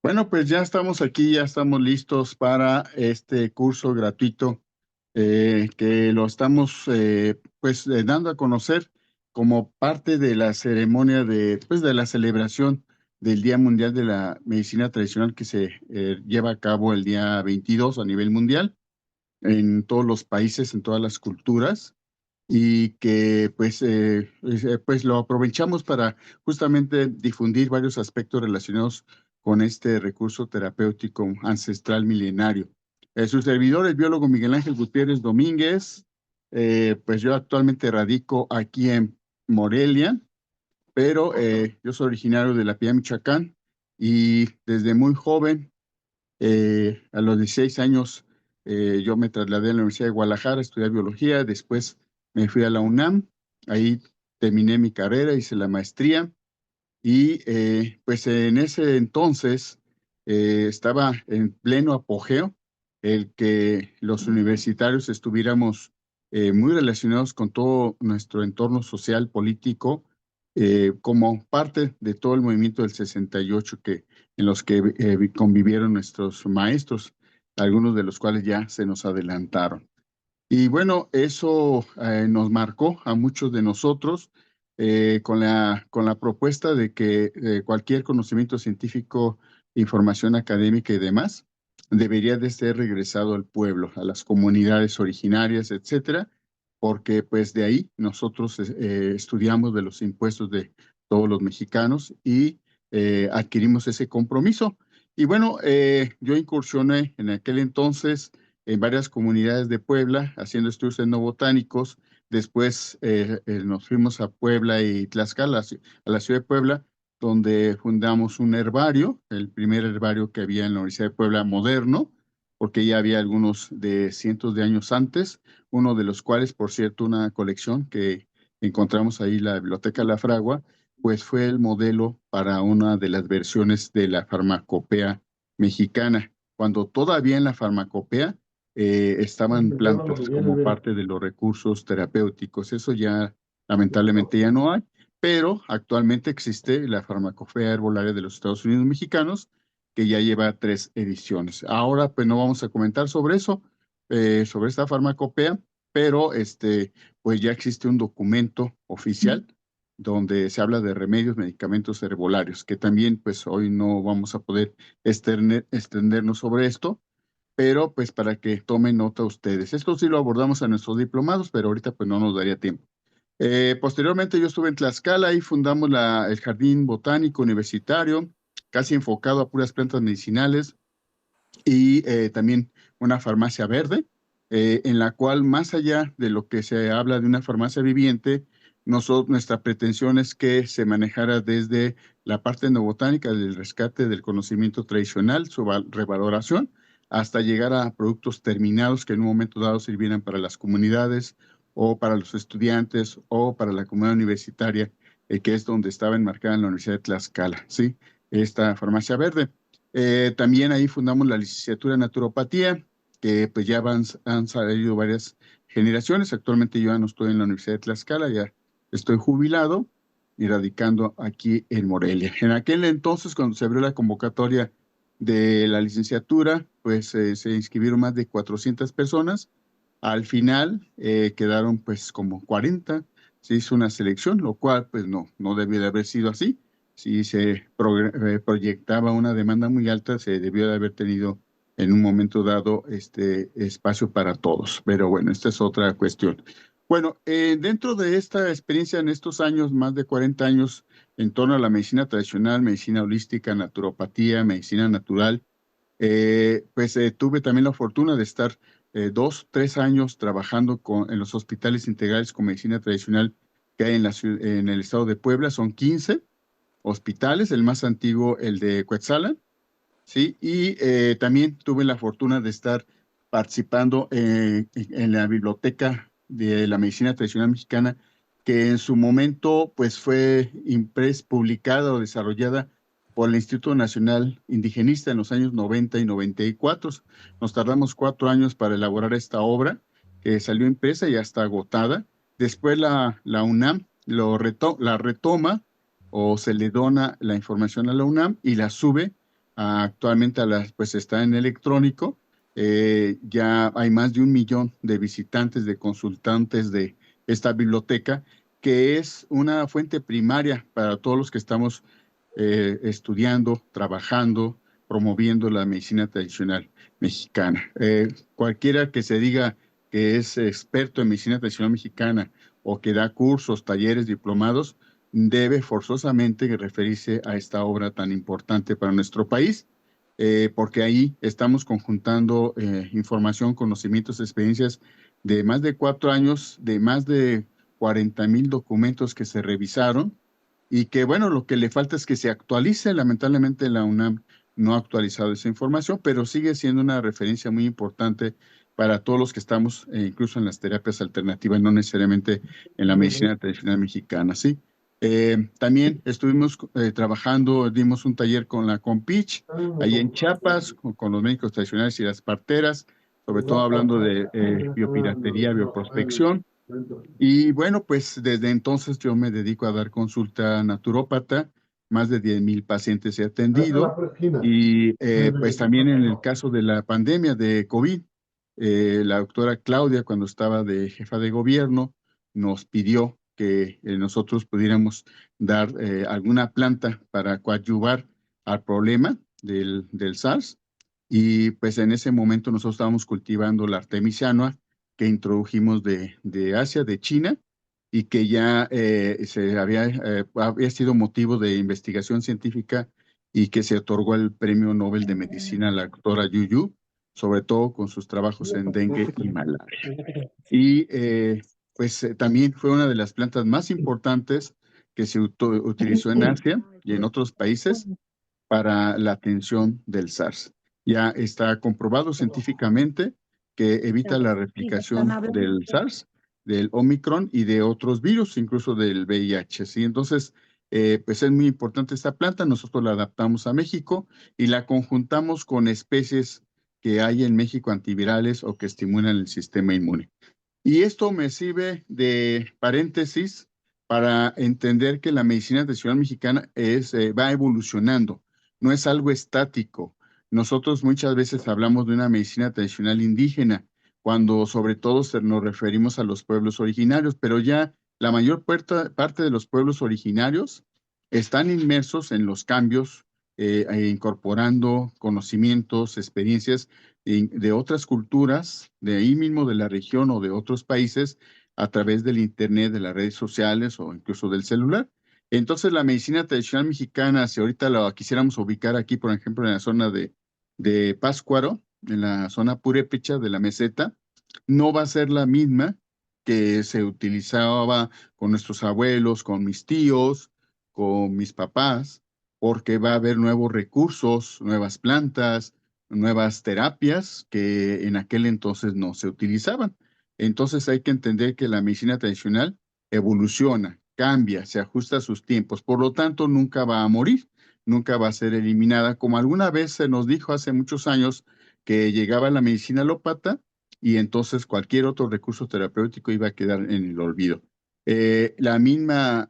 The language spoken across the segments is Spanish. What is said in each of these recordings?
Bueno, pues ya estamos aquí, ya estamos listos para este curso gratuito que lo estamos dando a conocer como parte de la ceremonia de la celebración del Día Mundial de la Medicina Tradicional que se lleva a cabo el día 22 a nivel mundial en todos los países, en todas las culturas y que pues lo aprovechamos para justamente difundir varios aspectos relacionados con este recurso terapéutico ancestral milenario. Su servidor, el biólogo Miguel Ángel Gutiérrez Domínguez, pues yo actualmente radico aquí en Morelia, pero yo soy originario de La Piedad, Michoacán, y desde muy joven a los 16 años yo me trasladé a la Universidad de Guadalajara a estudiar biología, después me fui a la UNAM, ahí terminé mi carrera, hice la maestría y pues en ese entonces estaba en pleno apogeo el que los universitarios estuviéramos muy relacionados con todo nuestro entorno social, político, como parte de todo el movimiento del 68 en los que convivieron nuestros maestros, algunos de los cuales ya se nos adelantaron. Y bueno, eso nos marcó a muchos de nosotros con la propuesta de que cualquier conocimiento científico, información académica y demás debería de ser regresado al pueblo, a las comunidades originarias, etcétera, porque pues de ahí nosotros estudiamos de los impuestos de todos los mexicanos y adquirimos ese compromiso. Y bueno, yo incursioné en aquel entonces en varias comunidades de Puebla haciendo estudios etnobotánicos. Después nos fuimos a Puebla y Tlaxcala, a la ciudad de Puebla, donde fundamos un herbario, el primer herbario que había en la Universidad de Puebla moderno, porque ya había algunos de cientos de años antes, uno de los cuales, por cierto, una colección que encontramos ahí, la Biblioteca La Fragua, pues fue el modelo para una de las versiones de la farmacopea mexicana, cuando todavía en la farmacopea estaban plantas como parte de los recursos terapéuticos. Eso ya lamentablemente ya no hay, pero actualmente existe la farmacopea herbolaria de los Estados Unidos mexicanos, que ya lleva 3 ediciones. Ahora, pues no vamos a comentar sobre eso, sobre esta farmacopea, pero pues ya existe un documento oficial donde se habla de remedios, medicamentos herbolarios, que también pues hoy no vamos a poder extendernos sobre esto, pero pues para que tomen nota ustedes. Esto sí lo abordamos a nuestros diplomados, pero ahorita pues no nos daría tiempo. Posteriormente yo estuve en Tlaxcala y fundamos el Jardín Botánico Universitario, casi enfocado a puras plantas medicinales y también una farmacia verde, en la cual más allá de lo que se habla de una farmacia viviente, nuestra pretensión es que se manejara desde la parte neobotánica del rescate del conocimiento tradicional, su revaloración, hasta llegar a productos terminados que en un momento dado sirvieran para las comunidades o para los estudiantes o para la comunidad universitaria, que es donde estaba enmarcada en la Universidad de Tlaxcala, ¿sí? Esta farmacia verde. También ahí fundamos la licenciatura en naturopatía, que pues ya han salido varias generaciones. Actualmente yo ya no estoy en la Universidad de Tlaxcala, ya estoy jubilado y radicando aquí en Morelia. En aquel entonces, cuando se abrió la convocatoria de la licenciatura, pues se inscribieron más de 400 personas. Al final quedaron pues como 40. Se hizo una selección, lo cual pues no debía de haber sido así. Si se proyectaba una demanda muy alta, se debió de haber tenido en un momento dado este espacio para todos. Pero bueno, esta es otra cuestión. Bueno, dentro de esta experiencia en estos años, más de 40 años, en torno a la medicina tradicional, medicina holística, naturopatía, medicina natural, tuve también la fortuna de estar 2, 3 años trabajando en los hospitales integrales con medicina tradicional que hay en el estado de Puebla. Son 15 hospitales, el más antiguo, el de Cuetzalan, ¿sí? Y también tuve la fortuna de estar participando en la biblioteca de la medicina tradicional mexicana, que en su momento pues fue publicada o desarrollada por el Instituto Nacional Indigenista en los años 90 y 94. Nos tardamos 4 años para elaborar esta obra, que salió impresa y ya está agotada. Después la UNAM la retoma o se le dona la información a la UNAM y la sube Actualmente pues está en electrónico. Ya hay más de 1 millón de visitantes, de consultantes de esta biblioteca, que es una fuente primaria para todos los que estamos estudiando, trabajando, promoviendo la medicina tradicional mexicana. Cualquiera que se diga que es experto en medicina tradicional mexicana o que da cursos, talleres, diplomados, debe forzosamente referirse a esta obra tan importante para nuestro país, porque ahí estamos conjuntando información, conocimientos, experiencias de más de 4 años, de más de 40,000 documentos que se revisaron y que, bueno, lo que le falta es que se actualice. Lamentablemente la UNAM no ha actualizado esa información, pero sigue siendo una referencia muy importante para todos los que estamos, incluso en las terapias alternativas, no necesariamente en la medicina tradicional mexicana, ¿sí? También estuvimos trabajando, dimos un taller con la Compich, ahí en Chiapas, con los médicos tradicionales y las parteras, sobre todo hablando de biopiratería, bioprospección. Y bueno, pues desde entonces yo me dedico a dar consulta naturópata, más de 10,000 pacientes he atendido. Y pues también en el caso de la pandemia de COVID, la doctora Claudia, cuando estaba de jefa de gobierno, nos pidió que nosotros pudiéramos dar alguna planta para coadyuvar al problema del SARS. Y pues en ese momento nosotros estábamos cultivando la artemisiana que introdujimos de Asia, de China, y que ya había sido motivo de investigación científica y que se otorgó el Premio Nobel de Medicina a la doctora Yu Yu, sobre todo con sus trabajos en dengue y malaria. Y pues también fue una de las plantas más importantes que se utilizó en Asia y en otros países para la atención del SARS. Ya está comprobado científicamente que evita la replicación del SARS, del Omicron y de otros virus, incluso del VIH. ¿Sí? Entonces, pues es muy importante esta planta. Nosotros la adaptamos a México y la conjuntamos con especies que hay en México antivirales o que estimulan el sistema inmune. Y esto me sirve de paréntesis para entender que la medicina tradicional mexicana va evolucionando, no es algo estático. Nosotros muchas veces hablamos de una medicina tradicional indígena, cuando sobre todo nos referimos a los pueblos originarios, pero ya la mayor parte de los pueblos originarios están inmersos en los cambios, incorporando conocimientos, experiencias de otras culturas, de ahí mismo de la región o de otros países, a través del Internet, de las redes sociales o incluso del celular. Entonces, la medicina tradicional mexicana, si ahorita la quisiéramos ubicar aquí, por ejemplo, en la zona de Pátzcuaro, en la zona purépecha de la meseta, no va a ser la misma que se utilizaba con nuestros abuelos, con mis tíos, con mis papás, porque va a haber nuevos recursos, nuevas plantas, nuevas terapias que en aquel entonces no se utilizaban. Entonces hay que entender que la medicina tradicional evoluciona, cambia, se ajusta a sus tiempos, por lo tanto nunca va a morir, nunca va a ser eliminada, como alguna vez se nos dijo hace muchos años que llegaba la medicina alópata y entonces cualquier otro recurso terapéutico iba a quedar en el olvido. La misma,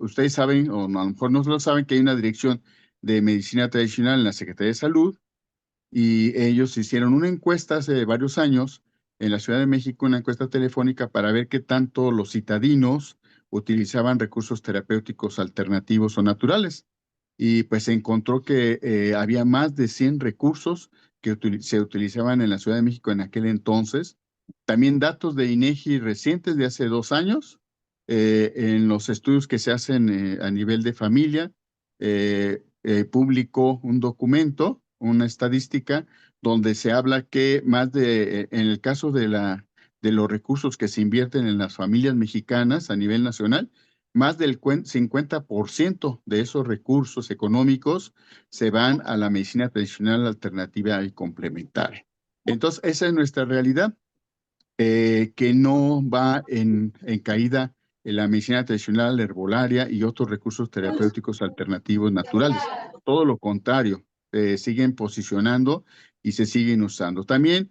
ustedes saben, o no, a lo mejor no lo saben, que hay una dirección de medicina tradicional en la Secretaría de Salud y ellos hicieron una encuesta hace varios años en la Ciudad de México, una encuesta telefónica para ver qué tanto los citadinos utilizaban recursos terapéuticos alternativos o naturales. Y pues se encontró que había más de 100 recursos que se utilizaban en la Ciudad de México en aquel entonces. También datos de INEGI recientes de hace 2 años, en los estudios que se hacen a nivel de familia, publicó un documento, una estadística, donde se habla que en el caso de los recursos que se invierten en las familias mexicanas a nivel nacional, más del 50% de esos recursos económicos se van a la medicina tradicional, alternativa y complementaria. Entonces, esa es nuestra realidad, que no va en caída en la medicina tradicional, herbolaria y otros recursos terapéuticos alternativos naturales. Todo lo contrario, siguen posicionando y se siguen usando. También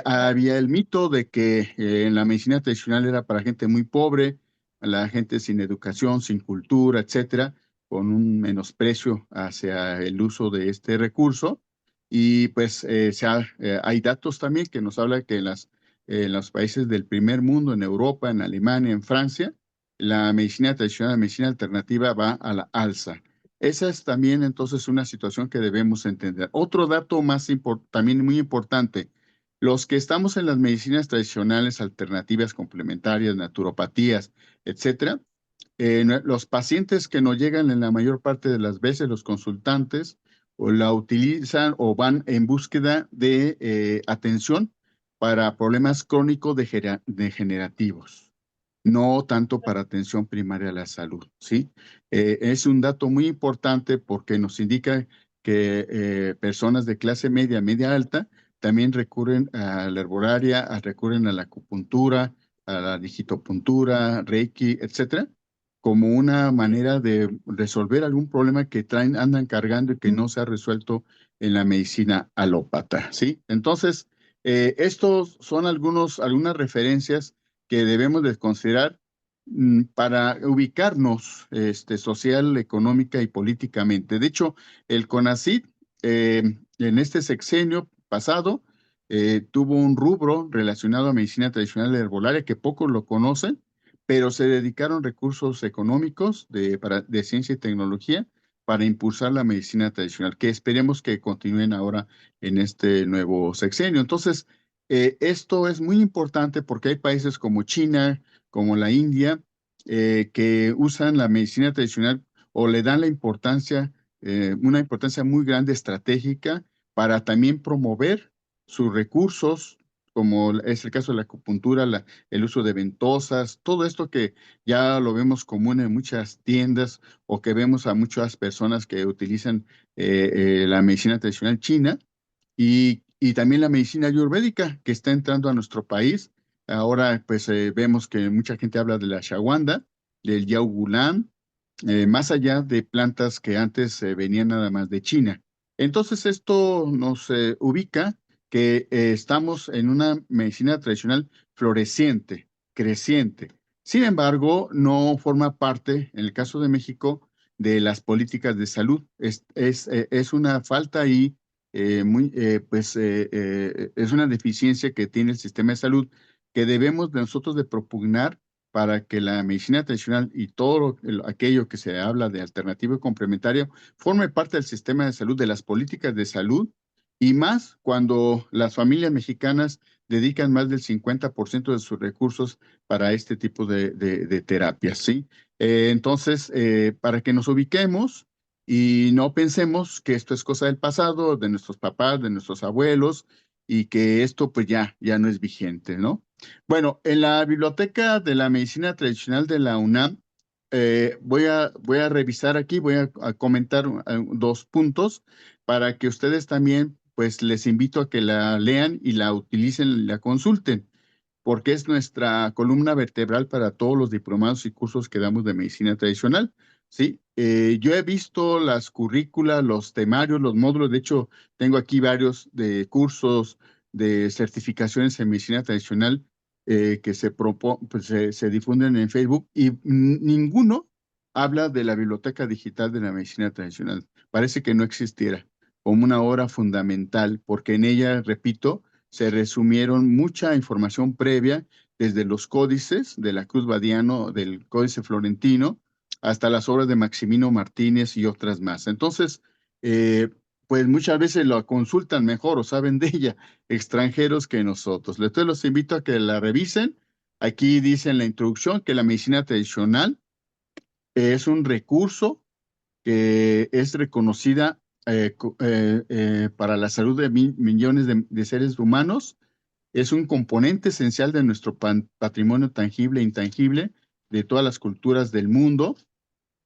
había el mito de que en la medicina tradicional era para gente muy pobre, la gente sin educación, sin cultura, etcétera. con un menosprecio hacia el uso de este recurso. Y pues hay datos también que nos hablan que en los países del primer mundo, en Europa, en Alemania, en Francia, la medicina tradicional, la medicina alternativa va a la alza. Esa es también entonces una situación que debemos entender. Otro dato también muy importante, los que estamos en las medicinas tradicionales, alternativas, complementarias, naturopatías, etcétera, los pacientes que nos llegan en la mayor parte de las veces, los consultantes, o la utilizan o van en búsqueda de atención para problemas crónicos degenerativos, no tanto para atención primaria a la salud, ¿sí? Es un dato muy importante porque nos indica que personas de clase media, media alta, también recurren a la herbolaria, recurren a la acupuntura, a la digitopuntura, Reiki, etcétera, como una manera de resolver algún problema que andan cargando y que no se ha resuelto en la medicina alópata, ¿sí? Entonces, estos son algunas referencias que debemos de considerar para ubicarnos social, económica y políticamente. De hecho, el CONACYT en este sexenio pasado tuvo un rubro relacionado a medicina tradicional herbolaria que pocos lo conocen, pero se dedicaron recursos económicos de ciencia y tecnología para impulsar la medicina tradicional, que esperemos que continúen ahora en este nuevo sexenio. Entonces, esto es muy importante porque hay países como China, como la India, que usan la medicina tradicional o le dan una importancia muy grande estratégica para también promover sus recursos, como es el caso de la acupuntura, el uso de ventosas, todo esto que ya lo vemos común en muchas tiendas o que vemos a muchas personas que utilizan la medicina tradicional china y también la medicina ayurvédica que está entrando a nuestro país. Ahora pues vemos que mucha gente habla de la ashwagandha, del yaugulan, más allá de plantas que antes venían nada más de China. Entonces esto nos ubica que estamos en una medicina tradicional floreciente, creciente. Sin embargo, no forma parte, en el caso de México, de las políticas de salud. Es una falta ahí, es una deficiencia que tiene el sistema de salud que debemos de nosotros de propugnar para que la medicina tradicional y todo aquello que se habla de alternativo y complementario forme parte del sistema de salud, de las políticas de salud, y más cuando las familias mexicanas dedican más del 50% de sus recursos para este tipo de terapias, ¿sí? Entonces, para que nos ubiquemos y no pensemos que esto es cosa del pasado, de nuestros papás, de nuestros abuelos, y que esto pues ya no es vigente, ¿no? Bueno, en la Biblioteca de la Medicina Tradicional de la UNAM, voy a revisar aquí, a comentar dos puntos para que ustedes también, pues les invito a que la lean y la utilicen y la consulten, porque es nuestra columna vertebral para todos los diplomados y cursos que damos de medicina tradicional, ¿sí? Yo he visto las currículas, los temarios, los módulos, de hecho, tengo aquí varios de cursos de certificaciones en medicina tradicional que se difunden en Facebook y ninguno habla de la biblioteca digital de la medicina tradicional. Parece que no existiera como una obra fundamental, porque en ella, repito, se resumieron mucha información previa desde los códices de la Cruz Badiano, del Códice Florentino, hasta las obras de Maximino Martínez y otras más. Entonces, eh, pues muchas veces lo consultan mejor o saben de ella extranjeros que nosotros. Entonces los invito a que la revisen. Aquí dice en la introducción que la medicina tradicional es un recurso que es reconocida para la salud de millones de seres humanos. Es un componente esencial de nuestro patrimonio tangible e intangible de todas las culturas del mundo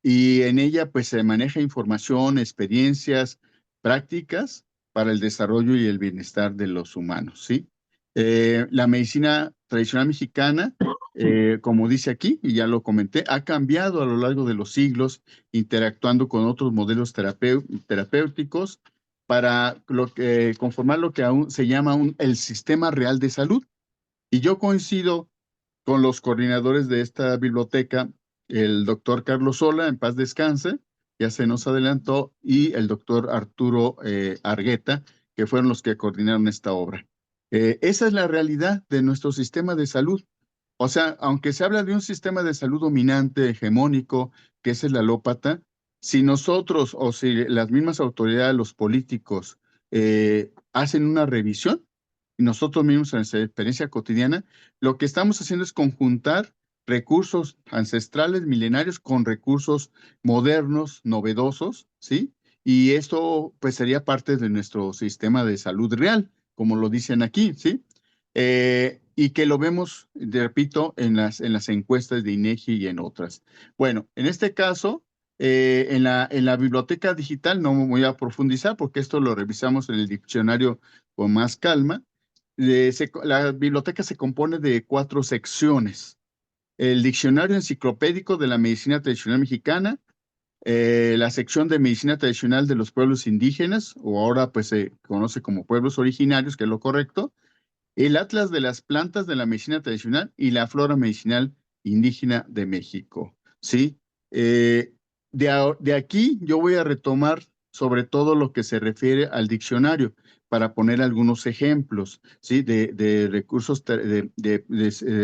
y en ella pues se maneja información, experiencias, prácticas para el desarrollo y el bienestar de los humanos, ¿sí? La medicina tradicional mexicana, como dice aquí, y ya lo comenté, ha cambiado a lo largo de los siglos, interactuando con otros modelos terapéuticos para conformar lo que aún se llama el sistema real de salud. Y yo coincido con los coordinadores de esta biblioteca, el doctor Carlos Sola, en paz descanse, ya se nos adelantó, y el doctor Arturo Argueta, que fueron los que coordinaron esta obra. Esa es la realidad de nuestro sistema de salud. O sea, aunque se habla de un sistema de salud dominante, hegemónico, que es el alópata, si nosotros o si las mismas autoridades, los políticos, hacen una revisión, y nosotros mismos en nuestra experiencia cotidiana, lo que estamos haciendo es conjuntar recursos ancestrales, milenarios, con recursos modernos, novedosos, ¿sí? Y esto pues sería parte de nuestro sistema de salud real, como lo dicen aquí, ¿sí? Y que lo vemos, repito, en las encuestas de INEGI y en otras. Bueno, en este caso, en la biblioteca digital no me voy a profundizar porque esto lo revisamos en el diccionario con más calma. La biblioteca se compone de 4 secciones. El diccionario enciclopédico de la medicina tradicional mexicana, la sección de medicina tradicional de los pueblos indígenas, o ahora pues se conoce como pueblos originarios, que es lo correcto, el Atlas de las plantas de la medicina tradicional y la flora medicinal indígena de México, ¿sí? Eh, de aquí yo voy a retomar sobre todo lo que se refiere al diccionario para poner algunos ejemplos, ¿sí? De recursos,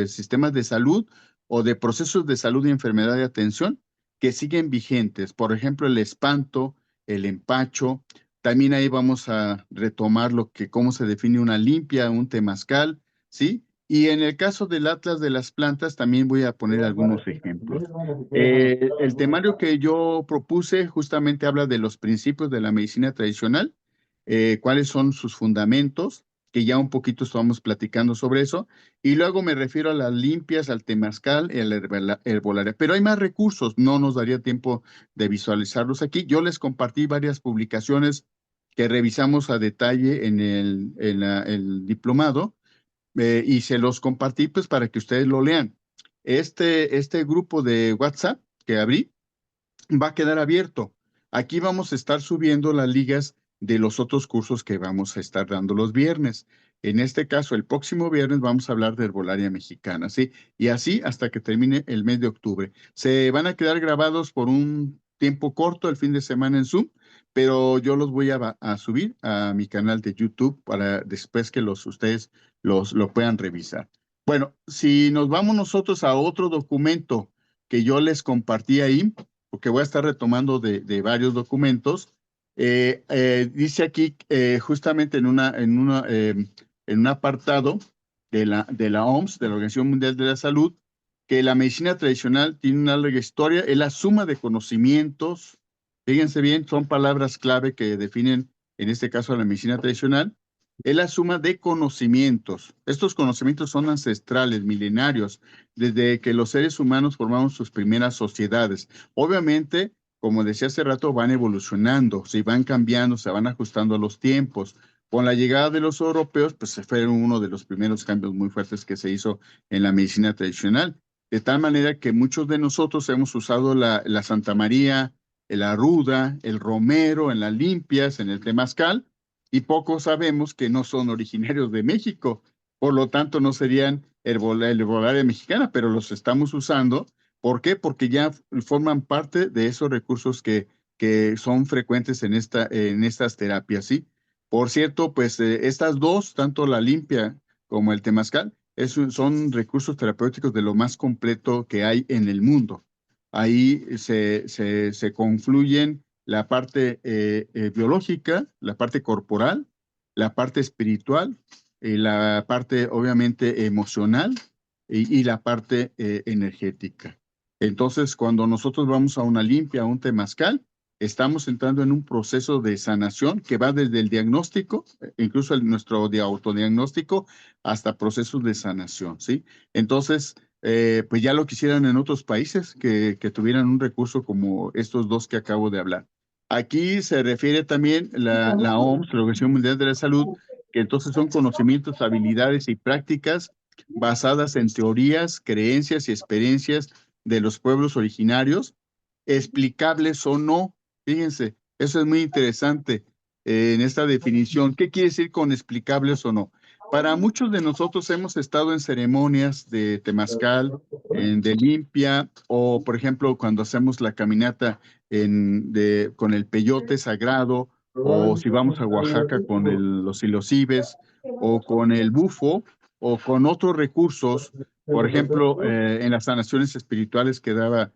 sistemas de salud o de procesos de salud y enfermedad de atención que siguen vigentes. Por ejemplo, el espanto, el empacho, también ahí vamos a retomar cómo se define una limpia, un temazcal, ¿sí? Y en el caso del Atlas de las plantas también voy a poner algunos ejemplos. El temario que yo propuse justamente habla de los principios de la medicina tradicional, cuáles son sus fundamentos, que ya un poquito estamos platicando sobre eso, y luego me refiero a las limpias, al temazcal y a la herbolaria. Pero hay más recursos, no nos daría tiempo de visualizarlos aquí. Yo les compartí varias publicaciones que revisamos a detalle el diplomado, y se los compartí pues para que ustedes lo lean. Este grupo de WhatsApp que abrí va a quedar abierto. Aquí vamos a estar subiendo las ligas de los otros cursos que vamos a estar dando los viernes. En este caso, el próximo viernes vamos a hablar de herbolaria mexicana, ¿sí? Y así hasta que termine el mes de octubre. Se van a quedar grabados por un tiempo corto el fin de semana en Zoom, pero yo los voy a subir a mi canal de YouTube para después que ustedes lo puedan revisar. Bueno, si nos vamos nosotros a otro documento que yo les compartí ahí, porque voy a estar retomando de varios documentos. Dice aquí justamente en un apartado de la OMS, de la Organización Mundial de la Salud, que la medicina tradicional tiene una larga historia, es la suma de conocimientos, fíjense bien, son palabras clave que definen en este caso a la medicina tradicional, es la suma de conocimientos. Estos conocimientos son ancestrales, milenarios, desde que los seres humanos formamos sus primeras sociedades. Obviamente, como decía hace rato, van evolucionando, se van cambiando, se van ajustando a los tiempos. Con la llegada de los europeos, pues se fue uno de los primeros cambios muy fuertes que se hizo en la medicina tradicional. De tal manera que muchos de nosotros hemos usado la Santa María, la ruda, el romero en las limpias, en el temazcal, y pocos sabemos que no son originarios de México. Por lo tanto, no serían herbolaria mexicana, pero los estamos usando. ¿Por qué? Porque ya forman parte de esos recursos que son frecuentes en estas terapias, ¿sí? Por cierto, pues estas dos, tanto la limpia como el temazcal, son recursos terapéuticos de lo más completo que hay en el mundo. Ahí se confluyen la parte biológica, la parte corporal, la parte espiritual, la parte obviamente emocional y la parte energética. Entonces, cuando nosotros vamos a una limpia, a un temazcal, estamos entrando en un proceso de sanación que va desde el diagnóstico, incluso nuestro autodiagnóstico, hasta procesos de sanación, ¿sí? Entonces, pues ya lo quisieran en otros países que tuvieran un recurso como estos dos que acabo de hablar. Aquí se refiere también la OMS, la Organización Mundial de la Salud, que entonces son conocimientos, habilidades y prácticas basadas en teorías, creencias y experiencias de los pueblos originarios, explicables o no. Fíjense, eso es muy interesante en esta definición. ¿Qué quiere decir con explicables o no? Para muchos de nosotros hemos estado en ceremonias de temazcal, de limpia, o por ejemplo, cuando hacemos la caminata con el peyote sagrado, o si vamos a Oaxaca con los ilosibes, o con el bufo, o con otros recursos, por ejemplo, en las sanaciones espirituales que daba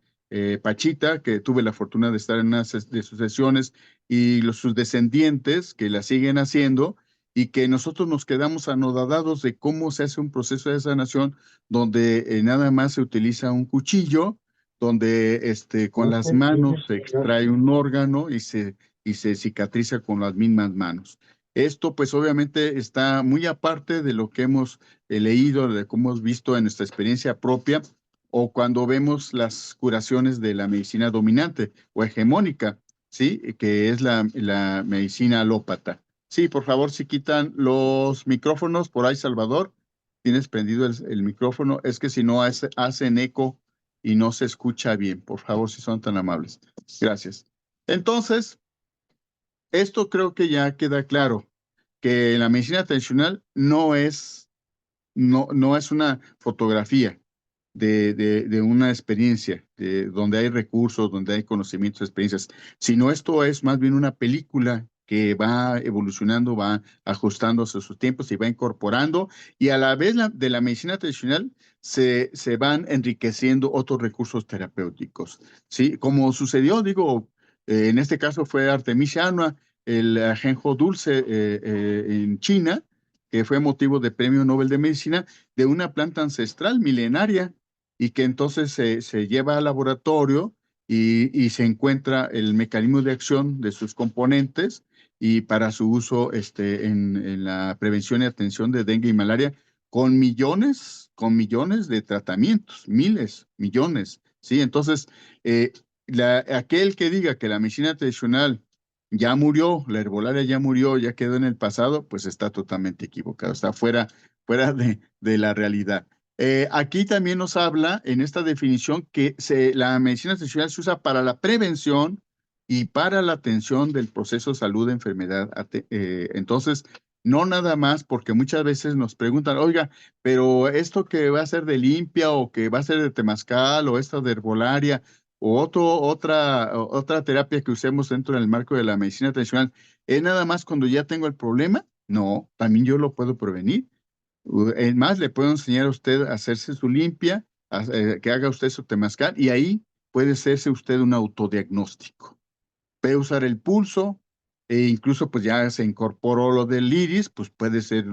Pachita, que tuve la fortuna de estar en una de sus sesiones, y sus descendientes que la siguen haciendo y que nosotros nos quedamos anodadados de cómo se hace un proceso de sanación donde nada más se utiliza un cuchillo, donde con las manos se extrae un órgano y se cicatriza con las mismas manos. Esto pues obviamente está muy aparte de lo que hemos leído, de cómo hemos visto en nuestra experiencia propia o cuando vemos las curaciones de la medicina dominante o hegemónica, ¿sí? Que es la medicina alópata. Sí, por favor, si quitan los micrófonos por ahí, Salvador. Tienes prendido el micrófono. Es que si no hacen eco y no se escucha bien. Por favor, si son tan amables. Gracias. Entonces, esto creo que ya queda claro, que la medicina tradicional no es una fotografía de una experiencia, donde hay recursos, donde hay conocimientos, experiencias, sino esto es más bien una película que va evolucionando, va ajustándose a sus tiempos y va incorporando, y a la vez de la medicina tradicional se van enriqueciendo otros recursos terapéuticos, ¿sí? Como sucedió, digo, en este caso fue Artemisia annua, el ajenjo dulce en China, que fue motivo de Premio Nobel de Medicina, de una planta ancestral milenaria y que entonces se lleva al laboratorio y se encuentra el mecanismo de acción de sus componentes y para su uso en la prevención y atención de dengue y malaria con millones de tratamientos, miles, millones, ¿sí? Entonces, aquel que diga que la medicina tradicional ya murió, la herbolaria ya murió, ya quedó en el pasado, pues está totalmente equivocado, está fuera de la realidad. Aquí también nos habla en esta definición que la medicina tradicional se usa para la prevención y para la atención del proceso de salud de enfermedad. Entonces, no nada más, porque muchas veces nos preguntan, oiga, pero esto que va a ser de limpia o que va a ser de temazcal o esto de herbolaria o otra terapia que usemos dentro del marco de la medicina tradicional, ¿es nada más cuando ya tengo el problema? No, también yo lo puedo prevenir. Es más, le puedo enseñar a usted a hacerse su limpia, que haga usted su temazcal y ahí puede hacerse usted un autodiagnóstico. Puede usar el pulso e incluso pues ya se incorporó lo del iris, pues puede ser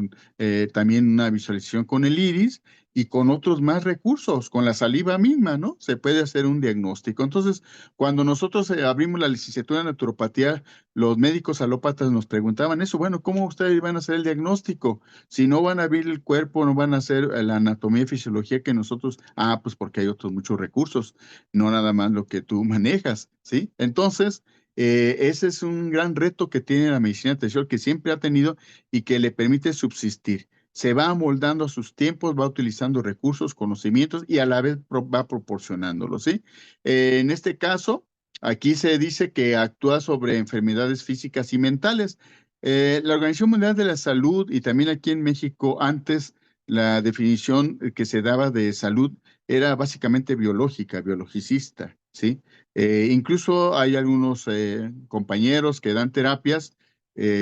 también una visualización con el iris y con otros más recursos, con la saliva misma, ¿no? Se puede hacer un diagnóstico. Entonces, cuando nosotros abrimos la licenciatura en naturopatía, los médicos alópatas nos preguntaban eso, bueno, ¿cómo ustedes van a hacer el diagnóstico? Si no van a ver el cuerpo, no van a hacer la anatomía y fisiología que nosotros, pues porque hay otros muchos recursos, no nada más lo que tú manejas, ¿sí? Entonces, ese es un gran reto que tiene la medicina tradicional, que siempre ha tenido y que le permite subsistir. Se va amoldando a sus tiempos, va utilizando recursos, conocimientos y a la vez va proporcionándolos, ¿sí? En este caso, aquí se dice que actúa sobre enfermedades físicas y mentales. La Organización Mundial de la Salud y también aquí en México, antes la definición que se daba de salud era básicamente biológica, biologicista, ¿sí? Incluso hay algunos compañeros que dan terapias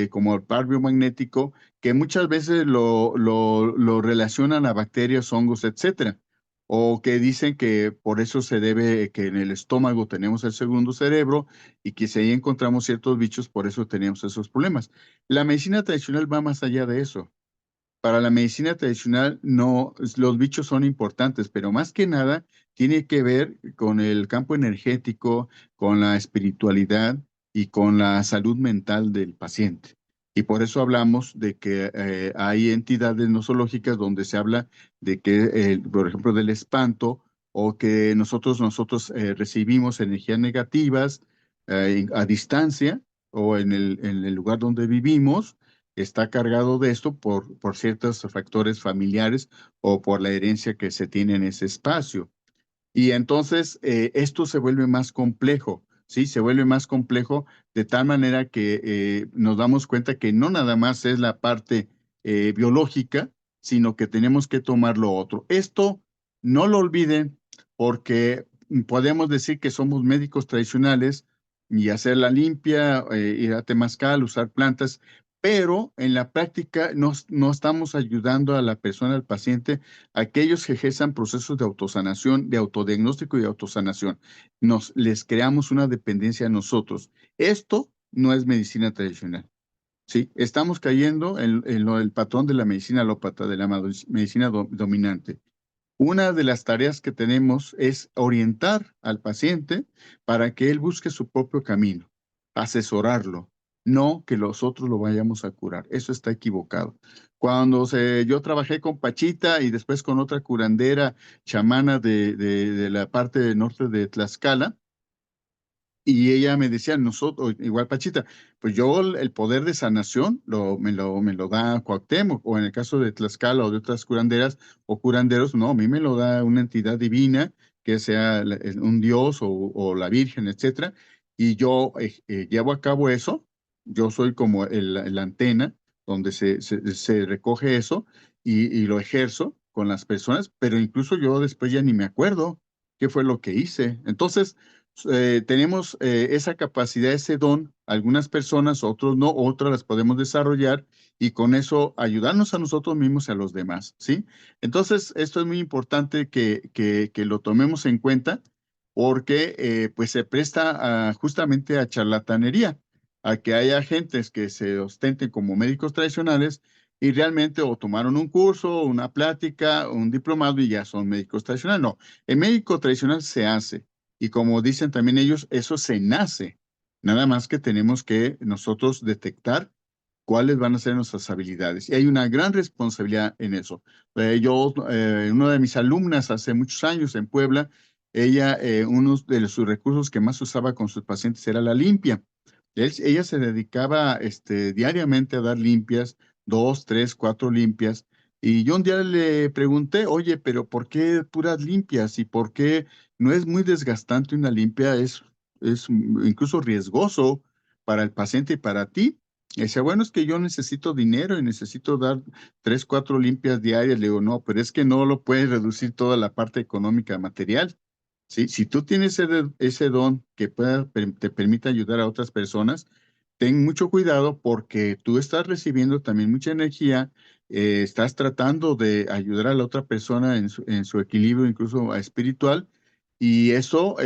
como el par biomagnético que muchas veces lo relacionan a bacterias, hongos, etcétera. O que dicen que por eso se debe que en el estómago tenemos el segundo cerebro y que si ahí encontramos ciertos bichos, por eso tenemos esos problemas. La medicina tradicional va más allá de eso. Para la medicina tradicional, no, los bichos son importantes, pero más que nada tiene que ver con el campo energético, con la espiritualidad y con la salud mental del paciente. Y por eso hablamos de que hay entidades nosológicas donde se habla de que, por ejemplo, del espanto o que nosotros recibimos energías negativas a distancia o en el lugar donde vivimos está cargado de esto por ciertos factores familiares o por la herencia que se tiene en ese espacio. Y entonces esto se vuelve más complejo, ¿sí? Se vuelve más complejo de tal manera que nos damos cuenta que no nada más es la parte biológica, sino que tenemos que tomar lo otro. Esto no lo olviden porque podemos decir que somos médicos tradicionales y hacer la limpia, ir a temazcal, usar plantas, pero en la práctica no estamos ayudando a la persona, al paciente, a aquellos que ejerzan procesos de autosanación, de autodiagnóstico y de autosanación. Les creamos una dependencia a nosotros. Esto no es medicina tradicional. Sí, estamos cayendo en lo del patrón de la medicina alópata, de la medicina dominante. Una de las tareas que tenemos es orientar al paciente para que él busque su propio camino, asesorarlo, no que nosotros lo vayamos a curar. Eso está equivocado. Yo trabajé con Pachita y después con otra curandera chamana de la parte norte de Tlaxcala, y ella me decía, nosotros, igual Pachita, pues yo el poder de sanación me lo da Cuauhtémoc, o en el caso de Tlaxcala o de otras curanderas o curanderos, no, a mí me lo da una entidad divina, que sea un dios o la Virgen, etcétera, y yo llevo a cabo eso, yo soy como la antena donde se recoge eso y lo ejerzo con las personas, pero incluso yo después ya ni me acuerdo qué fue lo que hice. Entonces, tenemos esa capacidad, ese don, algunas personas, otros no, otras las podemos desarrollar y con eso ayudarnos a nosotros mismos y a los demás, ¿sí? Entonces, esto es muy importante que lo tomemos en cuenta porque pues se presta justamente a charlatanería, a que haya gentes que se ostenten como médicos tradicionales y realmente o tomaron un curso, una plática, un diplomado y ya son médicos tradicionales. No, el médico tradicional se hace. Y como dicen también ellos, eso se nace. Nada más que tenemos que nosotros detectar cuáles van a ser nuestras habilidades. Y hay una gran responsabilidad en eso. Una de mis alumnas hace muchos años en Puebla, ella, uno de sus recursos que más usaba con sus pacientes era la limpia. Ella se dedicaba diariamente a dar limpias, 2, 3, 4 limpias. Y yo un día le pregunté, oye, pero ¿por qué puras limpias? ¿Y por qué no es muy desgastante una limpia? Es incluso riesgoso para el paciente y para ti. Y decía, bueno, es que yo necesito dinero y necesito dar 3, 4 limpias diarias. Le digo, no, pero es que no lo puedes reducir toda la parte económica material. ¿Sí? Si tú tienes ese don que te permite ayudar a otras personas, ten mucho cuidado porque tú estás recibiendo también mucha energía, estás tratando de ayudar a la otra persona en su equilibrio, incluso espiritual, y eso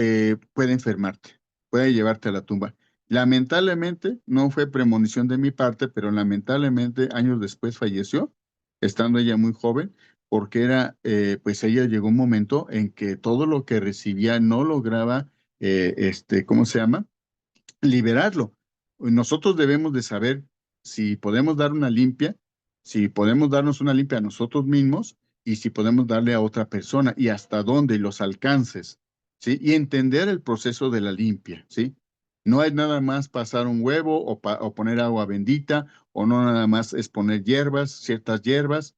puede enfermarte, puede llevarte a la tumba. Lamentablemente, no fue premonición de mi parte, pero lamentablemente años después falleció, estando ella muy joven porque pues ella llegó un momento en que todo lo que recibía no lograba, ¿cómo se llama? Liberarlo. Nosotros debemos de saber si podemos dar una limpia, si podemos darnos una limpia a nosotros mismos y si podemos darle a otra persona y hasta dónde los alcances, ¿sí? Y entender el proceso de la limpia, ¿sí? No es nada más pasar un huevo o poner agua bendita, o no nada más es poner hierbas, ciertas hierbas,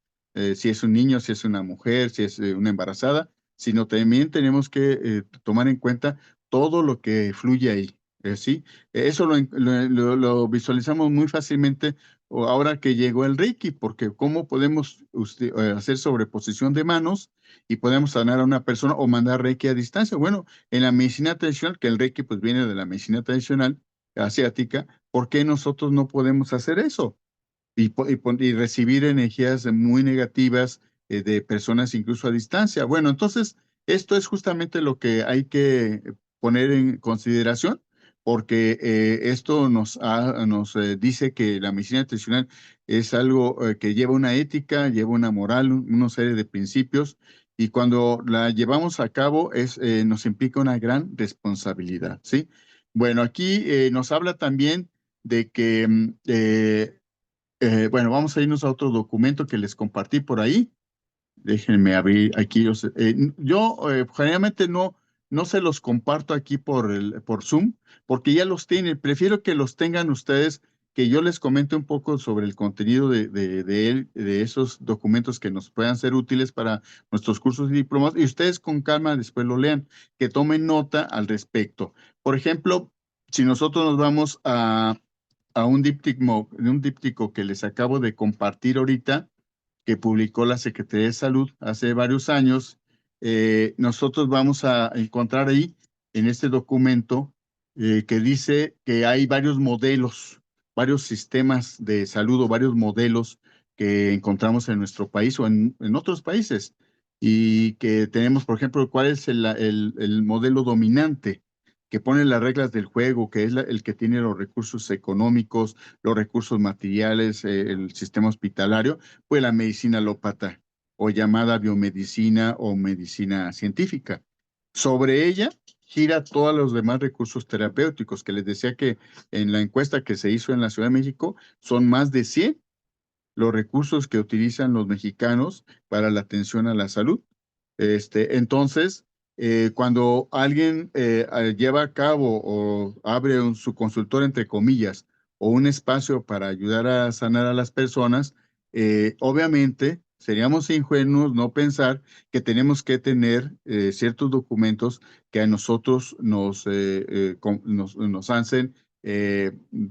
si es un niño, si es una mujer, si es una embarazada, sino también tenemos que tomar en cuenta todo lo que fluye ahí, ¿sí? Eso lo visualizamos muy fácilmente ahora que llegó el Reiki, porque ¿cómo podemos hacer sobreposición de manos y podemos sanar a una persona o mandar Reiki a distancia? Bueno, en la medicina tradicional, que el Reiki pues viene de la medicina tradicional asiática, ¿por qué nosotros no podemos hacer eso? Y recibir energías muy negativas de personas incluso a distancia. Bueno, entonces, esto es justamente lo que hay que poner en consideración, porque esto nos dice que la medicina tradicional es algo que lleva una ética, lleva una moral, una serie de principios, y cuando la llevamos a cabo nos implica una gran responsabilidad, ¿sí? Bueno, aquí nos habla también de que bueno, vamos a irnos a otro documento que les compartí por ahí. Déjenme abrir aquí. Yo generalmente no se los comparto aquí por Zoom, porque ya los tienen. Prefiero que los tengan ustedes, que yo les comente un poco sobre el contenido de esos documentos que nos puedan ser útiles para nuestros cursos y diplomas, y ustedes con calma después lo lean, que tomen nota al respecto. Por ejemplo, si nosotros nos vamos a un díptico que les acabo de compartir ahorita, que publicó la Secretaría de Salud hace varios años. Nosotros vamos a encontrar ahí, en este documento, que dice que hay varios modelos, varios sistemas de salud o varios modelos que encontramos en nuestro país o en otros países. Y que tenemos, por ejemplo, cuál es el modelo dominante que pone las reglas del juego, que es el que tiene los recursos económicos, los recursos materiales, el sistema hospitalario, pues la medicina alópata o llamada biomedicina o medicina científica. Sobre ella gira todos los demás recursos terapéuticos, que les decía que en la encuesta que se hizo en la Ciudad de México son más de 100 los recursos que utilizan los mexicanos para la atención a la salud. Entonces, cuando alguien lleva a cabo o abre su consultor, entre comillas, o un espacio para ayudar a sanar a las personas, obviamente seríamos ingenuos no pensar que tenemos que tener ciertos documentos que a nosotros nos hacen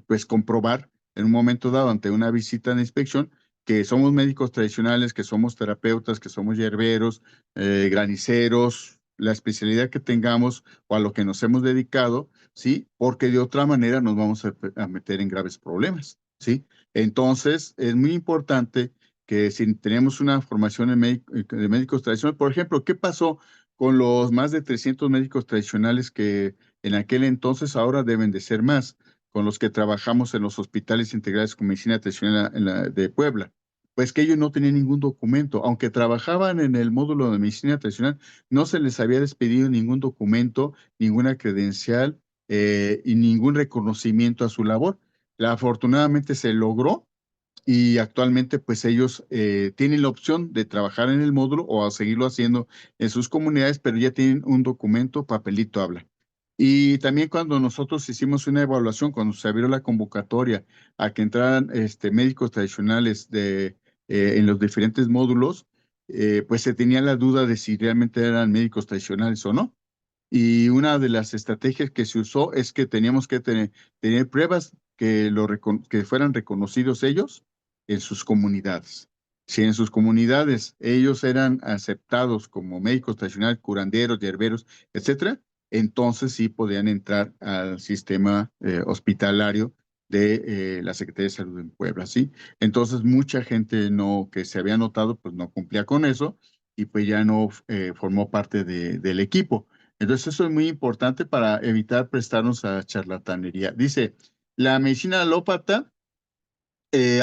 pues comprobar en un momento dado ante una visita de inspección que somos médicos tradicionales, que somos terapeutas, que somos hierberos, graniceros, la especialidad que tengamos o a lo que nos hemos dedicado, ¿sí? Porque de otra manera nos vamos a meter en graves problemas, ¿sí? Entonces, es muy importante que si tenemos una formación de médicos tradicionales, por ejemplo, ¿qué pasó con los más de 300 médicos tradicionales que en aquel entonces ahora deben de ser más, con los que trabajamos en los hospitales integrales con medicina tradicional de Puebla? Pues que ellos no tenían ningún documento, aunque trabajaban en el módulo de medicina tradicional, no se les había despedido ningún documento, ninguna credencial y ningún reconocimiento a su labor. Afortunadamente se logró y actualmente pues ellos tienen la opción de trabajar en el módulo o a seguirlo haciendo en sus comunidades, pero ya tienen un documento, papelito habla. Y también cuando nosotros hicimos una evaluación, cuando se abrió la convocatoria a que entraran médicos tradicionales en los diferentes módulos, pues se tenía la duda de si realmente eran médicos tradicionales o no. Y una de las estrategias que se usó es que teníamos que tener pruebas que fueran reconocidos ellos en sus comunidades. Si en sus comunidades ellos eran aceptados como médicos tradicionales, curanderos, hierberos, etcétera, entonces sí podían entrar al sistema hospitalario de la Secretaría de Salud en Puebla, ¿sí? Entonces mucha gente que se había anotado, pues no cumplía con eso y pues ya no formó parte del equipo. Entonces, eso es muy importante para evitar prestarnos a charlatanería. Dice, la medicina alópata,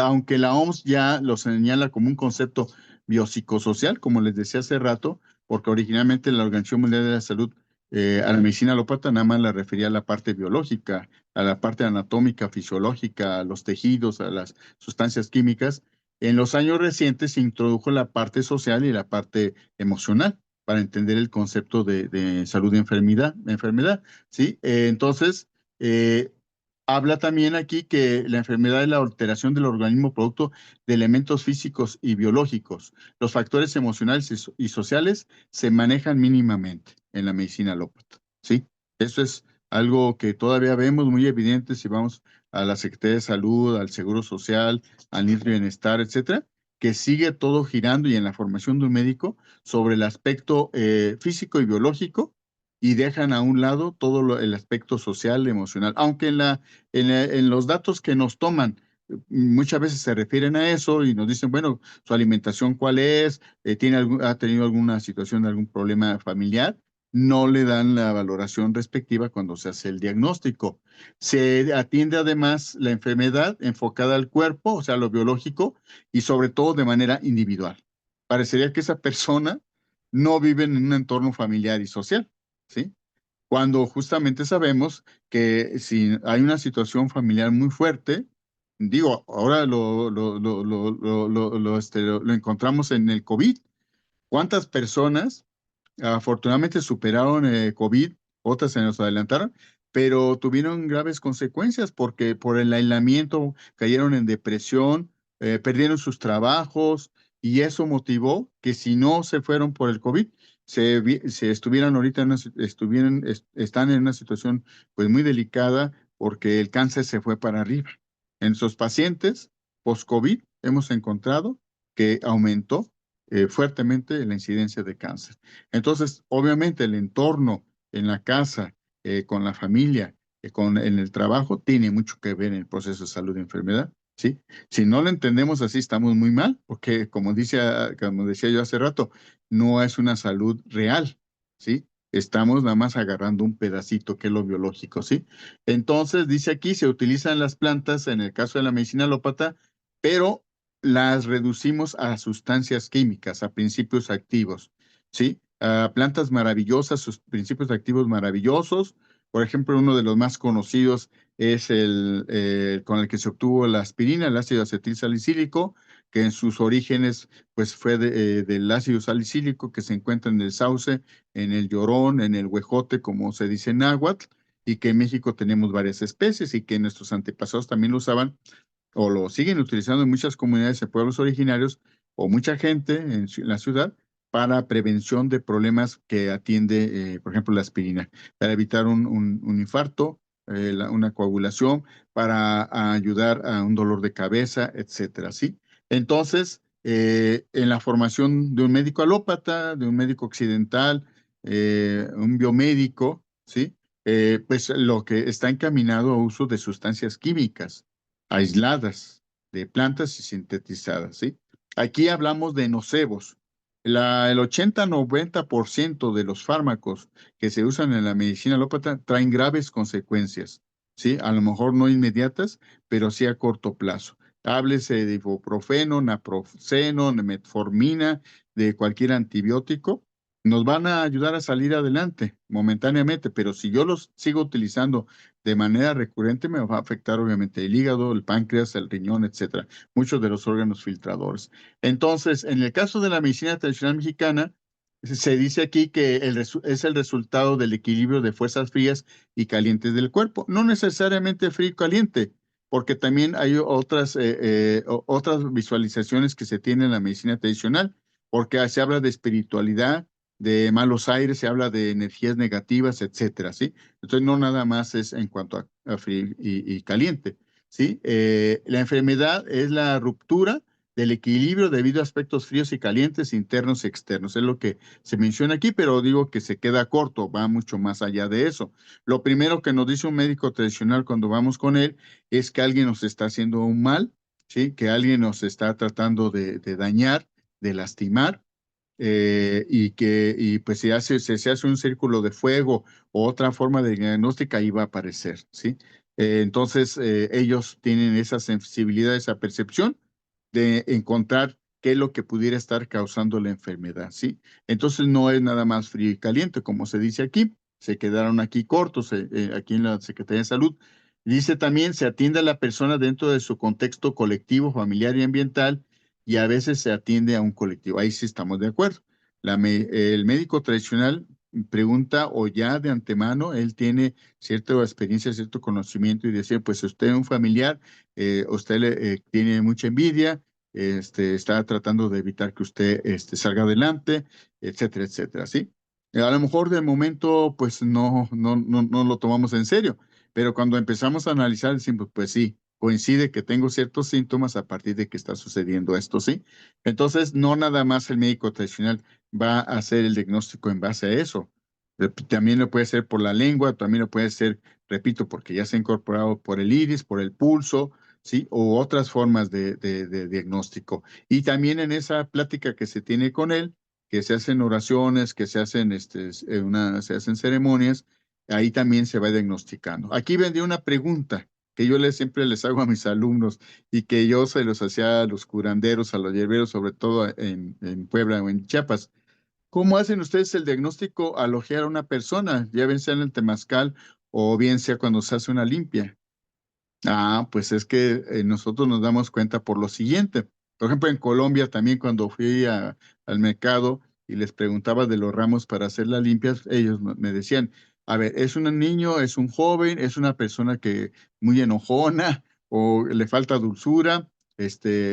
aunque la OMS ya lo señala como un concepto biopsicosocial, como les decía hace rato, porque originalmente la Organización Mundial de la Salud a la medicina alópata nada más la refería a la parte biológica, a la parte anatómica, fisiológica, a los tejidos, a las sustancias químicas. En los años recientes se introdujo la parte social y la parte emocional para entender el concepto de salud y enfermedad, ¿sí? Entonces, eh, habla también aquí que la enfermedad es la alteración del organismo producto de elementos físicos y biológicos. Los factores emocionales y sociales se manejan mínimamente en la medicina alópata, ¿sí? Eso es algo que todavía vemos muy evidente si vamos a la Secretaría de Salud, al Seguro Social, al NIR Bienestar, etcétera, que sigue todo girando y en la formación de un médico sobre el aspecto físico y biológico y dejan a un lado todo el aspecto social, emocional, aunque en los datos que nos toman, muchas veces se refieren a eso y nos dicen, bueno, su alimentación cuál es, ha tenido alguna situación, algún problema familiar, no le dan la valoración respectiva cuando se hace el diagnóstico. Se atiende además la enfermedad enfocada al cuerpo, o sea, lo biológico, y sobre todo de manera individual. Parecería que esa persona no vive en un entorno familiar y social, ¿sí? Cuando justamente sabemos que si hay una situación familiar muy fuerte, digo, ahora lo encontramos en el COVID. ¿Cuántas personas afortunadamente superaron COVID, otras se nos adelantaron, pero tuvieron graves consecuencias porque por el aislamiento cayeron en depresión, perdieron sus trabajos y eso motivó que si no se fueron por el COVID, se estuvieran ahorita están en una situación pues muy delicada porque el cáncer se fue para arriba. En sus pacientes post-COVID hemos encontrado que aumentó fuertemente la incidencia de cáncer. Entonces, obviamente, el entorno en la casa, con la familia, en el trabajo, tiene mucho que ver en el proceso de salud y enfermedad, ¿sí? Si no lo entendemos así, estamos muy mal, porque como decía yo hace rato, no es una salud real, ¿sí? Estamos nada más agarrando un pedacito que es lo biológico, ¿sí? Entonces, dice aquí, se utilizan las plantas en el caso de la medicina alópata, pero las reducimos a sustancias químicas, a principios activos, ¿sí? A plantas maravillosas, sus principios activos maravillosos. Por ejemplo, uno de los más conocidos es con el que se obtuvo la aspirina, el ácido acetil salicílico, que en sus orígenes pues fue del ácido salicílico que se encuentra en el sauce, en el llorón, en el huejote, como se dice en náhuatl, y que en México tenemos varias especies y que nuestros antepasados también lo usaban o lo siguen utilizando en muchas comunidades de pueblos originarios o mucha gente en la ciudad para prevención de problemas que atiende, por ejemplo, la aspirina, para evitar un infarto, una coagulación, para ayudar a un dolor de cabeza, etcétera, ¿sí? Entonces, en la formación de un médico alópata, de un médico occidental, un biomédico, ¿sí? Pues lo que está encaminado a uso de sustancias químicas aisladas de plantas y sintetizadas, ¿sí? Aquí hablamos de nocebos. El 80-90% de los fármacos que se usan en la medicina alópata traen graves consecuencias, ¿sí? A lo mejor no inmediatas, pero sí a corto plazo. Háblese de ibuprofeno, naproxeno, metformina, de cualquier antibiótico, nos van a ayudar a salir adelante momentáneamente, pero si yo los sigo utilizando de manera recurrente me va a afectar obviamente el hígado, el páncreas, el riñón, etcétera, muchos de los órganos filtradores. Entonces, en el caso de la medicina tradicional mexicana, se dice aquí que es el resultado del equilibrio de fuerzas frías y calientes del cuerpo. No necesariamente frío y caliente, porque también hay otras visualizaciones que se tienen en la medicina tradicional, porque se habla de espiritualidad, de malos aires, se habla de energías negativas, etcétera, ¿sí? Entonces, no nada más es en cuanto a frío y caliente, ¿sí? La enfermedad es la ruptura del equilibrio debido a aspectos fríos y calientes, internos y externos. Es lo que se menciona aquí, pero digo que se queda corto, va mucho más allá de eso. Lo primero que nos dice un médico tradicional cuando vamos con él es que alguien nos está haciendo un mal, ¿sí? Que alguien nos está tratando de dañar, de lastimar, y pues se hace un círculo de fuego o otra forma de diagnóstica, ahí va a aparecer, ¿sí? Entonces, ellos tienen esa sensibilidad, esa percepción de encontrar qué es lo que pudiera estar causando la enfermedad, ¿sí? Entonces, no es nada más frío y caliente, como se dice aquí, se quedaron aquí cortos, aquí en la Secretaría de Salud. Dice también, se atiende a la persona dentro de su contexto colectivo, familiar y ambiental, y a veces se atiende a un colectivo. Ahí sí estamos de acuerdo. El médico tradicional pregunta o ya de antemano, él tiene cierta experiencia, cierto conocimiento y decir, pues usted es un familiar, usted tiene mucha envidia, está tratando de evitar que usted salga adelante, etcétera, etcétera, ¿sí? A lo mejor de momento, pues no lo tomamos en serio, pero cuando empezamos a analizar, decimos, pues sí, coincide que tengo ciertos síntomas a partir de que está sucediendo esto, ¿sí? Entonces, no nada más el médico tradicional va a hacer el diagnóstico en base a eso. También lo puede hacer por la lengua, también lo puede hacer, repito, porque ya se ha incorporado por el iris, por el pulso, ¿sí? O otras formas de diagnóstico. Y también en esa plática que se tiene con él, que se hacen oraciones, que se hacen, se hacen ceremonias, ahí también se va diagnosticando. Aquí vendría una pregunta que yo siempre les hago a mis alumnos y que yo se los hacía a los curanderos, a los hierberos, sobre todo en Puebla o en Chiapas. ¿Cómo hacen ustedes el diagnóstico al ojear a una persona, ya bien sea en el temazcal o bien sea cuando se hace una limpia? Ah, pues es que nosotros nos damos cuenta por lo siguiente. Por ejemplo, en Colombia también cuando fui al mercado y les preguntaba de los ramos para hacer las limpias, ellos me decían, a ver, ¿es un niño, es un joven, es una persona que muy enojona o le falta dulzura,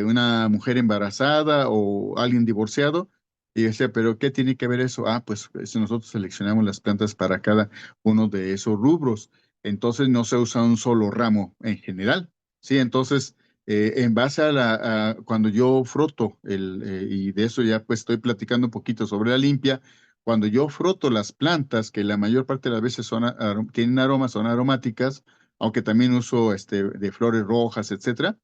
una mujer embarazada o alguien divorciado? Y decía, ¿pero qué tiene que ver eso? Ah, pues nosotros seleccionamos las plantas para cada uno de esos rubros. Entonces no se usa un solo ramo en general, Sí, entonces, en base cuando yo froto y de eso ya pues estoy platicando un poquito sobre la limpia, cuando yo froto las plantas, que la mayor parte de las veces tienen aromas, son aromáticas, aunque también uso de flores rojas, etcétera,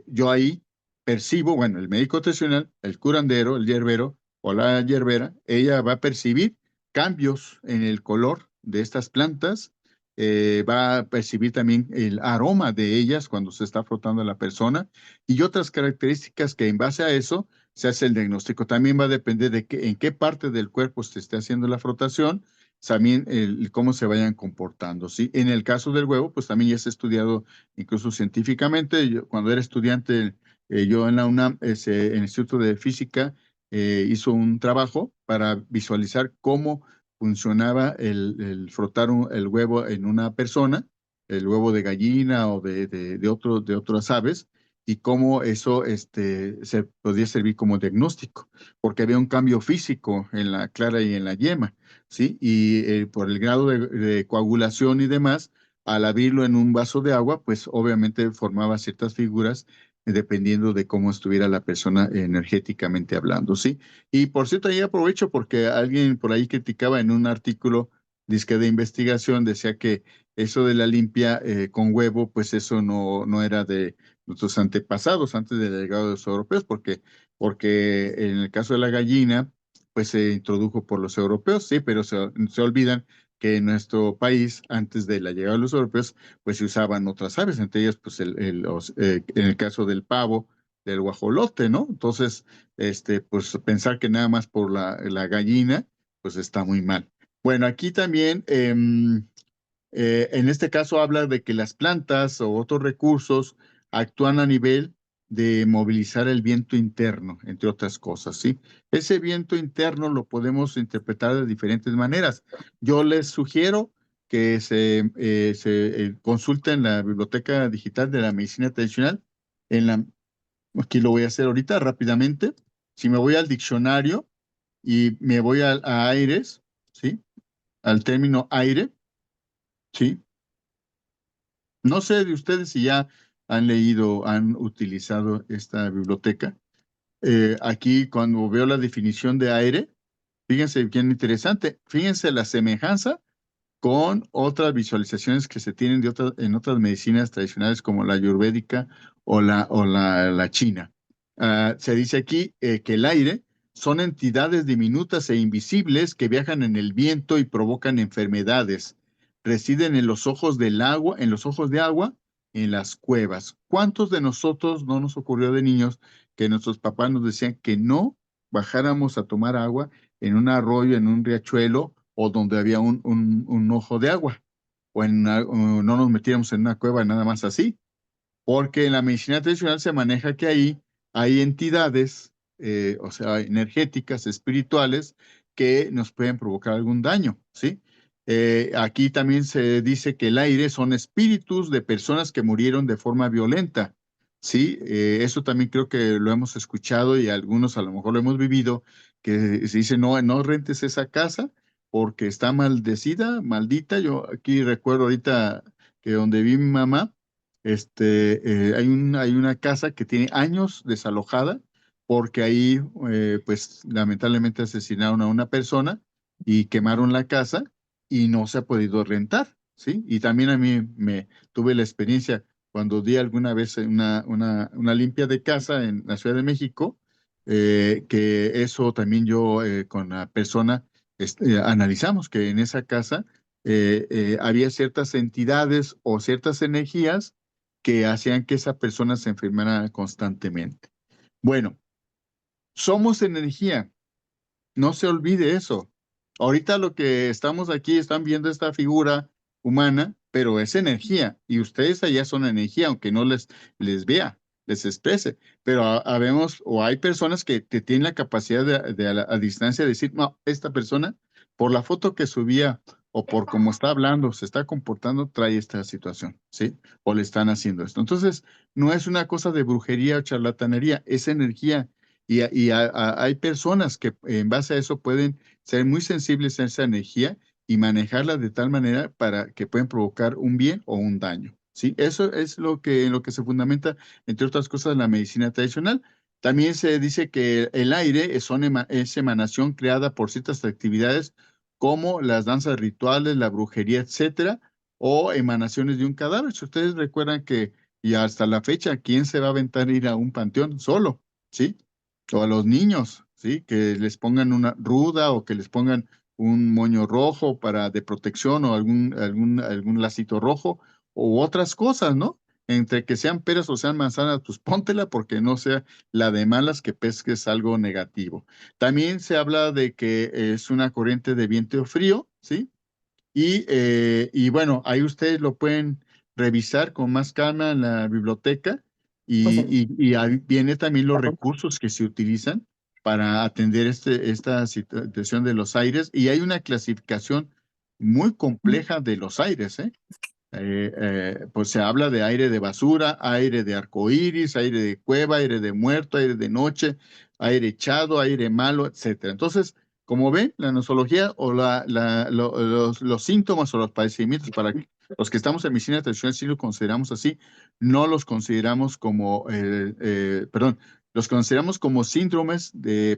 yo ahí percibo, bueno, el médico tradicional, el curandero, el hierbero o la hierbera, ella va a percibir cambios en el color de estas plantas, va a percibir también el aroma de ellas cuando se está frotando a la persona y otras características que en base a eso se hace el diagnóstico. También va a depender de en qué parte del cuerpo se esté haciendo la frotación, también cómo se vayan comportando, ¿sí? En el caso del huevo, pues también ya se ha estudiado incluso científicamente. Cuando era estudiante, yo en la UNAM, en el Instituto de Física, hizo un trabajo para visualizar cómo funcionaba el frotar el huevo en una persona, el huevo de gallina o de otras aves, y cómo eso se podía servir como diagnóstico, porque había un cambio físico en la clara y en la yema, ¿sí? Y por el grado de coagulación y demás, al abrirlo en un vaso de agua, pues obviamente formaba ciertas figuras dependiendo de cómo estuviera la persona energéticamente hablando, ¿sí? Y por cierto, ahí aprovecho porque alguien por ahí criticaba en un artículo, dizque de investigación, decía que eso de la limpia con huevo, pues eso no era de nuestros antepasados antes del llegado de los europeos, porque en el caso de la gallina, pues se introdujo por los europeos, sí, pero se olvidan que en nuestro país, antes de la llegada de los europeos, pues se usaban otras aves, entre ellas, pues en el caso del pavo, del guajolote, ¿no? Entonces, pues pensar que nada más por la gallina, pues está muy mal. Bueno, aquí también, en este caso habla de que las plantas o otros recursos actúan a nivel de movilizar el viento interno, entre otras cosas, ¿sí? Ese viento interno lo podemos interpretar de diferentes maneras. Yo les sugiero que se consulten la biblioteca digital de la medicina tradicional. En la, Aquí lo voy a hacer ahorita rápidamente. Si me voy al diccionario y me voy a aires, ¿sí? Al término aire, ¿sí? No sé de ustedes si ya han leído, han utilizado esta biblioteca. Aquí cuando veo la definición de aire, fíjense bien interesante, fíjense la semejanza con otras visualizaciones que se tienen en otras medicinas tradicionales como la ayurvédica o la china. Se dice aquí que el aire son entidades diminutas e invisibles que viajan en el viento y provocan enfermedades. Residen en los ojos del agua, en los ojos de agua, en las cuevas. ¿Cuántos de nosotros no nos ocurrió de niños que nuestros papás nos decían que no bajáramos a tomar agua en un arroyo, en un riachuelo o donde había un ojo de agua, o no nos metiéramos en una cueva nada más así, porque en la medicina tradicional se maneja que ahí hay entidades, o sea, energéticas, espirituales, que nos pueden provocar algún daño, ¿sí? Aquí también se dice que el aire son espíritus de personas que murieron de forma violenta, ¿sí? Eso también creo que lo hemos escuchado y algunos a lo mejor lo hemos vivido, que se dice, no, no rentes esa casa porque está maldecida, maldita. Yo aquí recuerdo ahorita que donde vi mi mamá, hay una casa que tiene años desalojada porque ahí, pues lamentablemente asesinaron a una persona y quemaron la casa y no se ha podido rentar, ¿sí? Y también a mí me tuve la experiencia cuando di alguna vez una limpia de casa en la Ciudad de México, que eso también yo con la persona analizamos que en esa casa había ciertas entidades o ciertas energías que hacían que esa persona se enfermara constantemente. Bueno, somos energía, no se olvide eso. Ahorita lo que estamos aquí, están viendo esta figura humana, pero es energía y ustedes allá son energía, aunque no les vea, les exprese. Pero habemos o hay personas que tienen la capacidad a distancia de decir, no, esta persona, por la foto que subía o por cómo está hablando, se está comportando, trae esta situación, ¿sí? O le están haciendo esto. Entonces, no es una cosa de brujería o charlatanería, es energía hay personas que en base a eso pueden ser muy sensibles a esa energía y manejarla de tal manera para que pueden provocar un bien o un daño. ¿sí? Eso es en lo que se fundamenta, entre otras cosas, la medicina tradicional. También se dice que el aire es emanación creada por ciertas actividades como las danzas rituales, la brujería, etcétera, o emanaciones de un cadáver. Si ustedes recuerdan que, y hasta la fecha, ¿quién se va a aventar a ir a un panteón solo? ¿Sí? O a los niños, ¿sí? Que les pongan una ruda o que les pongan un moño rojo para de protección o algún lacito rojo u otras cosas, ¿no? Entre que sean peras o sean manzanas, pues póntela porque no sea la de malas que pesques algo negativo. También se habla de que es una corriente de viento frío, ¿sí? Y bueno, ahí ustedes lo pueden revisar con más calma en la biblioteca Pues y ahí viene también los recursos que se utilizan para atender esta situación de los aires. Y hay una clasificación muy compleja de los aires, ¿eh? Pues se habla de aire de basura, aire de arcoíris, aire de cueva, aire de muerto, aire de noche, aire echado, aire malo, etcétera. Entonces, como ven, la nosología o los síntomas o los padecimientos para los que estamos en medicina tradicional sí lo consideramos así, no los consideramos como, perdón, los consideramos como síndromes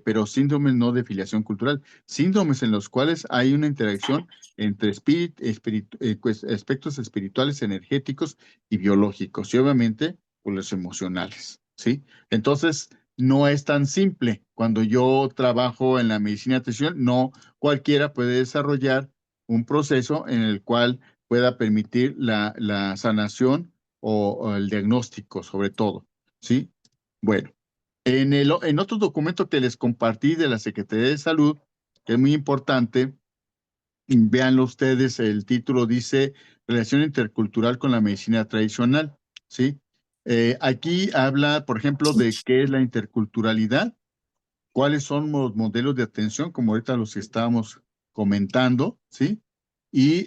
pero síndromes no de filiación cultural, síndromes en los cuales hay una interacción entre aspectos espirituales, energéticos y biológicos, y obviamente pues, los emocionales, ¿sí? Entonces, no es tan simple. Cuando yo trabajo en la medicina tradicional, no cualquiera puede desarrollar un proceso en el cual pueda permitir la sanación o el diagnóstico, sobre todo, ¿sí? Bueno, en otro documento que les compartí de la Secretaría de Salud, que es muy importante, véanlo ustedes, el título dice Relación intercultural con la medicina tradicional, ¿sí? Aquí habla, por ejemplo, de qué es la interculturalidad, cuáles son los modelos de atención, como ahorita los estábamos comentando, ¿sí? Y,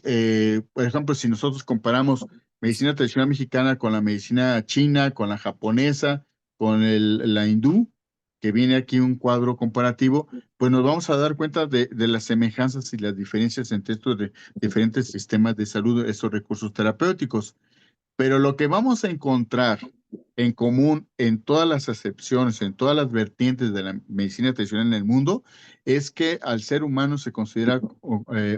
por ejemplo, si nosotros comparamos medicina tradicional mexicana con la medicina china, con la japonesa, con la hindú, que viene aquí un cuadro comparativo, pues nos vamos a dar cuenta de las semejanzas y las diferencias entre estos diferentes sistemas de salud, estos recursos terapéuticos. Pero lo que vamos a encontrar en común en todas las acepciones, en todas las vertientes de la medicina tradicional en el mundo, es que al ser humano se considera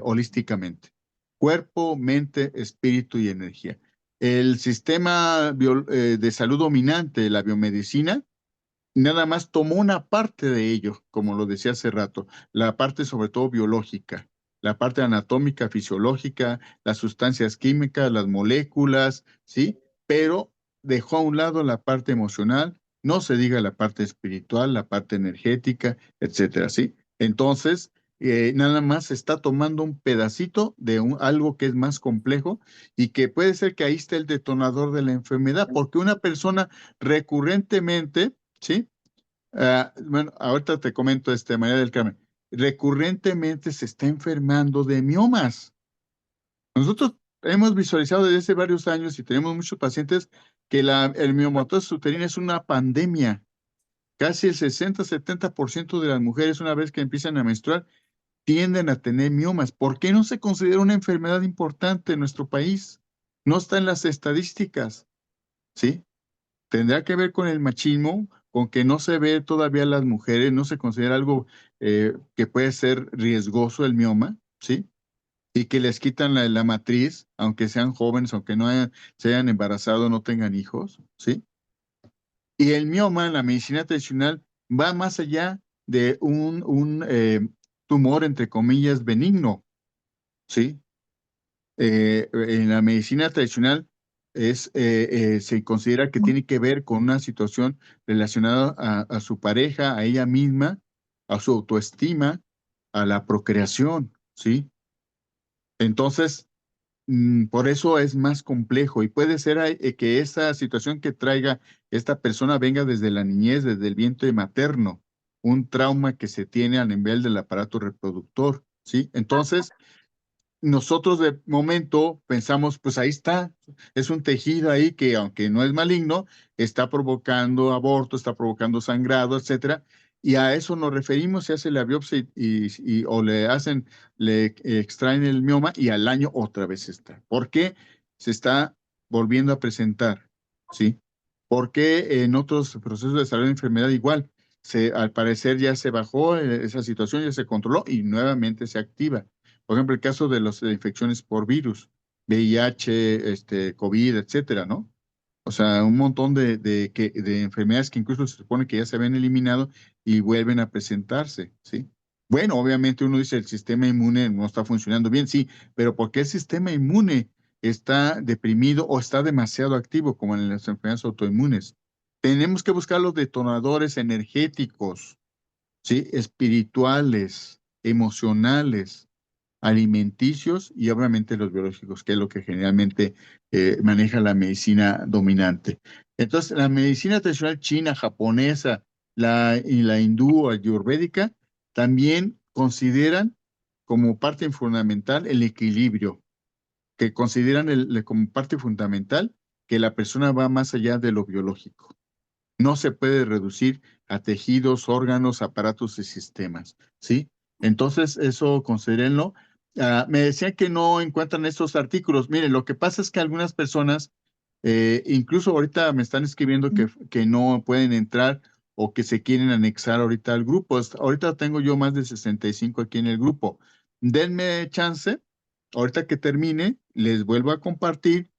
holísticamente, cuerpo, mente, espíritu y energía. El sistema de salud dominante, la biomedicina, nada más tomó una parte de ello, como lo decía hace rato, la parte sobre todo biológica, la parte anatómica, fisiológica, las sustancias químicas, las moléculas, ¿sí? Pero dejó a un lado la parte emocional, no se diga la parte espiritual, la parte energética, etcétera, ¿sí? Entonces, nada más se está tomando un pedacito de algo que es más complejo y que puede ser que ahí esté el detonador de la enfermedad, porque una persona recurrentemente, ¿sí? Bueno, ahorita te comento, María del Carmen. Recurrentemente se está enfermando de miomas. Nosotros hemos visualizado desde hace varios años y tenemos muchos pacientes que el miomatosis uterina es una pandemia. Casi el 60-70% de las mujeres, una vez que empiezan a menstruar, tienden a tener miomas. ¿Por qué no se considera una enfermedad importante en nuestro país? No está en las estadísticas, ¿sí? Tendrá que ver con el machismo, con que no se ve todavía a las mujeres, no se considera algo que puede ser riesgoso el mioma, ¿sí? Y que les quitan la matriz, aunque sean jóvenes, aunque se hayan embarazado, no tengan hijos, ¿sí? Y el mioma en la medicina tradicional va más allá de un tumor, entre comillas, benigno, ¿sí? En la medicina tradicional se considera que tiene que ver con una situación relacionada a su pareja, a ella misma, a su autoestima, a la procreación, ¿sí? Entonces, por eso es más complejo y puede ser que esa situación que traiga esta persona venga desde la niñez, desde el vientre materno, un trauma que se tiene a nivel del aparato reproductor, ¿sí? Entonces, nosotros de momento pensamos, pues ahí está, es un tejido ahí que aunque no es maligno, está provocando aborto, está provocando sangrado, etcétera, y a eso nos referimos, se hace la biopsia o le extraen el mioma y al año otra vez está. ¿Por qué? Se está volviendo a presentar, ¿sí? Porque en otros procesos de desarrollo de enfermedad igual, al parecer ya se bajó esa situación, ya se controló y nuevamente se activa. Por ejemplo, el caso de las infecciones por virus, VIH, COVID, etcétera, ¿no? O sea, un montón de enfermedades que incluso se supone que ya se habían eliminado y vuelven a presentarse, ¿sí? Bueno, obviamente uno dice el sistema inmune no está funcionando bien, sí, pero ¿por qué el sistema inmune está deprimido o está demasiado activo, como en las enfermedades autoinmunes? Tenemos que buscar los detonadores energéticos, ¿sí? Espirituales, emocionales, alimenticios y obviamente los biológicos, que es lo que generalmente maneja la medicina dominante. Entonces, la medicina tradicional china, japonesa, y la hindú o ayurvédica también consideran como parte fundamental el equilibrio, que consideran como parte fundamental que la persona va más allá de lo biológico. No se puede reducir a tejidos, órganos, aparatos y sistemas, ¿sí? Entonces, eso considérenlo. Me decían que no encuentran estos artículos. Miren, lo que pasa es que algunas personas, incluso ahorita me están escribiendo que no pueden entrar o que se quieren anexar ahorita al grupo. Ahorita tengo yo más de 65 aquí en el grupo. Denme chance. Ahorita que termine, les vuelvo a compartir,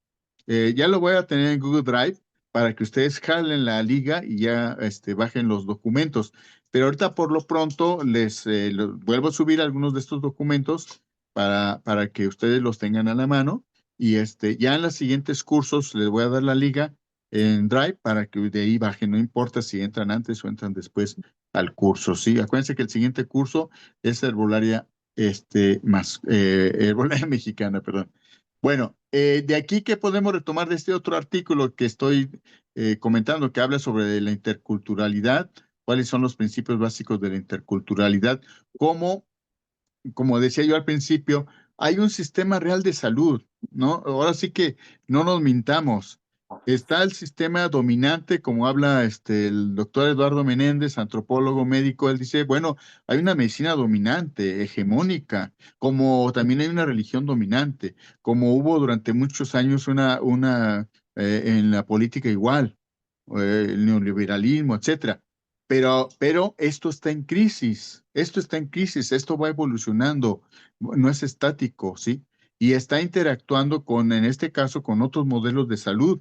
ya lo voy a tener en Google Drive para que ustedes jalen la liga y ya bajen los documentos. Pero ahorita por lo pronto vuelvo a subir algunos de estos documentos para que ustedes los tengan a la mano. Y ya en los siguientes cursos les voy a dar la liga en Drive para que de ahí bajen. No importa si entran antes o entran después al curso. Sí, acuérdense que el siguiente curso es herbolaria, herbolaria mexicana, perdón. Bueno, de aquí que podemos retomar de este otro artículo que estoy comentando, que habla sobre la interculturalidad, cuáles son los principios básicos de la interculturalidad, cómo, como decía yo al principio, hay un sistema real de salud, ¿no? Ahora sí que no nos mintamos. Está el sistema dominante, como habla el doctor Eduardo Menéndez, antropólogo médico. Él dice, bueno, hay una medicina dominante, hegemónica, como también hay una religión dominante, como hubo durante muchos años en la política igual, el neoliberalismo, etcétera. Pero esto está en crisis, esto está en crisis, esto va evolucionando, no es estático, ¿sí? Y está interactuando en este caso, con otros modelos de salud,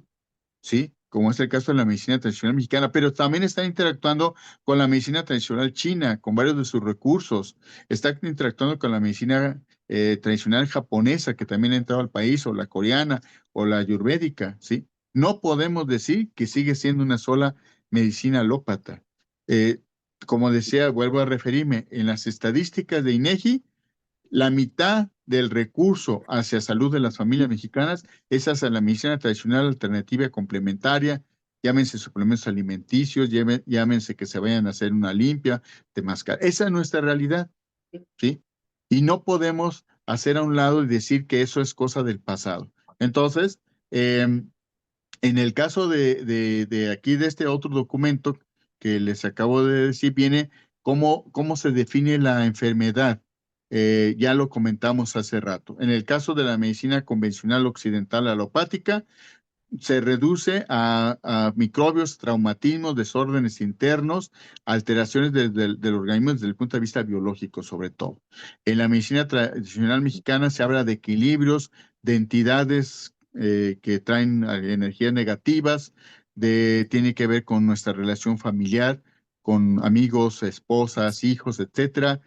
¿sí? Como es el caso de la medicina tradicional mexicana, pero también está interactuando con la medicina tradicional china, con varios de sus recursos. Está interactuando con la medicina tradicional japonesa, que también ha entrado al país, o la coreana, o la ayurvédica, ¿sí? No podemos decir que sigue siendo una sola medicina alópata. Eh, como decía, vuelvo a referirme, en las estadísticas de INEGI, la mitad del recurso hacia salud de las familias mexicanas es hacia la medicina tradicional alternativa complementaria, llámense suplementos alimenticios, llámense que se vayan a hacer una limpia, temazcal. Esa es nuestra realidad, ¿sí? Y no podemos hacer a un lado y decir que eso es cosa del pasado. Entonces, en el caso de aquí, de este otro documento que les acabo de decir, viene cómo se define la enfermedad. Ya lo comentamos hace rato. En el caso de la medicina convencional occidental alopática, se reduce a microbios, traumatismos, desórdenes internos, alteraciones del organismo desde el punto de vista biológico, sobre todo. En la medicina tradicional mexicana se habla de equilibrios, de entidades que traen energías negativas, tiene que ver con nuestra relación familiar, con amigos, esposas, hijos, etcétera,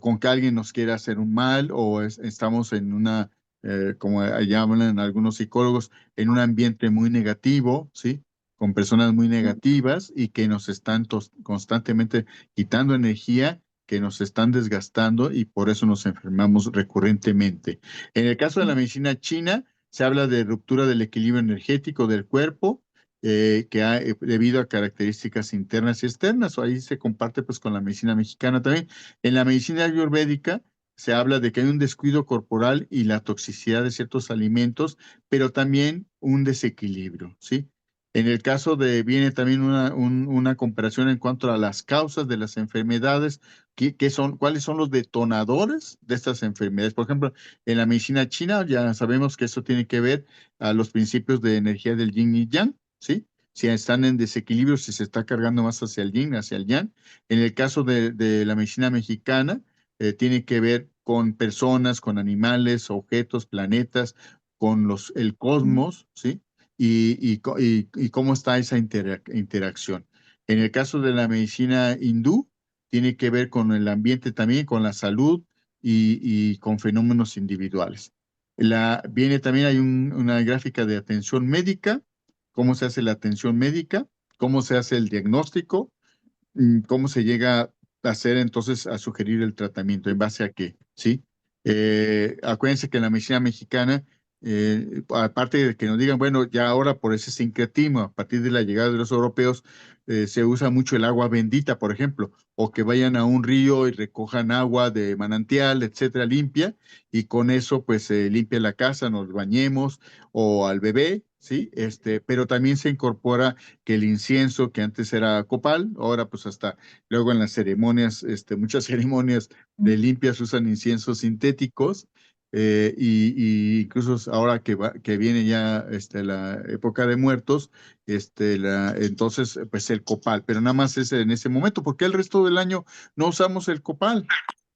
con que alguien nos quiera hacer un mal o estamos en como llaman algunos psicólogos, en un ambiente muy negativo, ¿sí? Con personas muy negativas y que nos están constantemente quitando energía, que nos están desgastando y por eso nos enfermamos recurrentemente. En el caso de la medicina china, se habla de ruptura del equilibrio energético del cuerpo, debido a características internas y externas, o ahí se comparte pues con la medicina mexicana también. En la medicina ayurvédica se habla de que hay un descuido corporal y la toxicidad de ciertos alimentos, pero también un desequilibrio, ¿sí? En el caso de, viene también una comparación en cuanto a las causas de las enfermedades, cuáles son los detonadores de estas enfermedades. Por ejemplo, en la medicina china ya sabemos que eso tiene que ver a los principios de energía del yin y yang, ¿sí? Si están en desequilibrio, si se está cargando más hacia el yin, hacia el yang. En el caso de la medicina mexicana, tiene que ver con personas, con animales, objetos, planetas, con el cosmos, ¿sí? Y cómo está esa interacción. En el caso de la medicina hindú, tiene que ver con el ambiente también, con la salud y con fenómenos individuales. Viene también, hay una gráfica de atención médica, cómo se hace la atención médica, cómo se hace el diagnóstico, cómo se llega a hacer entonces a sugerir el tratamiento, en base a qué, ¿sí? Acuérdense que en la medicina mexicana, aparte de que nos digan, bueno, ya ahora por ese sincretismo, a partir de la llegada de los europeos, se usa mucho el agua bendita, por ejemplo, o que vayan a un río y recojan agua de manantial, etcétera, limpia, y con eso pues se limpia la casa, nos bañemos, o al bebé, ¿sí? Pero también se incorpora que el incienso, que antes era copal, ahora pues hasta luego en las ceremonias, muchas ceremonias de limpias usan inciensos sintéticos, y incluso ahora que viene ya la época de muertos, entonces pues el copal, pero nada más es en ese momento. ¿Por qué el resto del año no usamos el copal?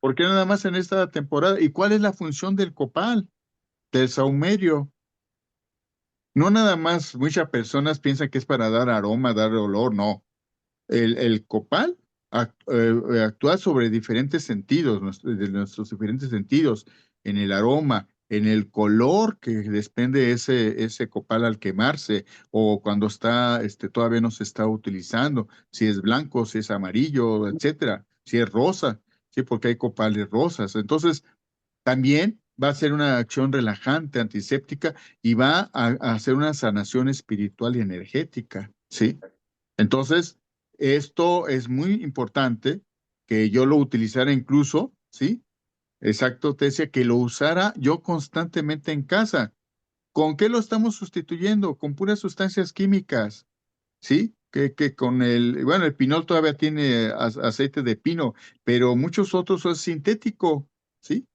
¿Por qué nada más en esta temporada? ¿Y cuál es la función del copal, del sahumerio? No nada más, muchas personas piensan que es para dar aroma, dar olor, no. El copal actúa sobre diferentes sentidos, de nuestros diferentes sentidos, en el aroma, en el color que desprende ese copal al quemarse, o cuando todavía no se está utilizando, si es blanco, si es amarillo, etcétera, si es rosa, sí, porque hay copales rosas. Entonces, también va a ser una acción relajante, antiséptica, y va a hacer una sanación espiritual y energética, ¿sí? Entonces, esto es muy importante que yo lo utilizara incluso, ¿sí? Exacto, te decía que lo usara yo constantemente en casa. ¿Con qué lo estamos sustituyendo? Con puras sustancias químicas, ¿sí? Que con bueno, el pinol todavía tiene aceite de pino, pero muchos otros son sintético, ¿sí?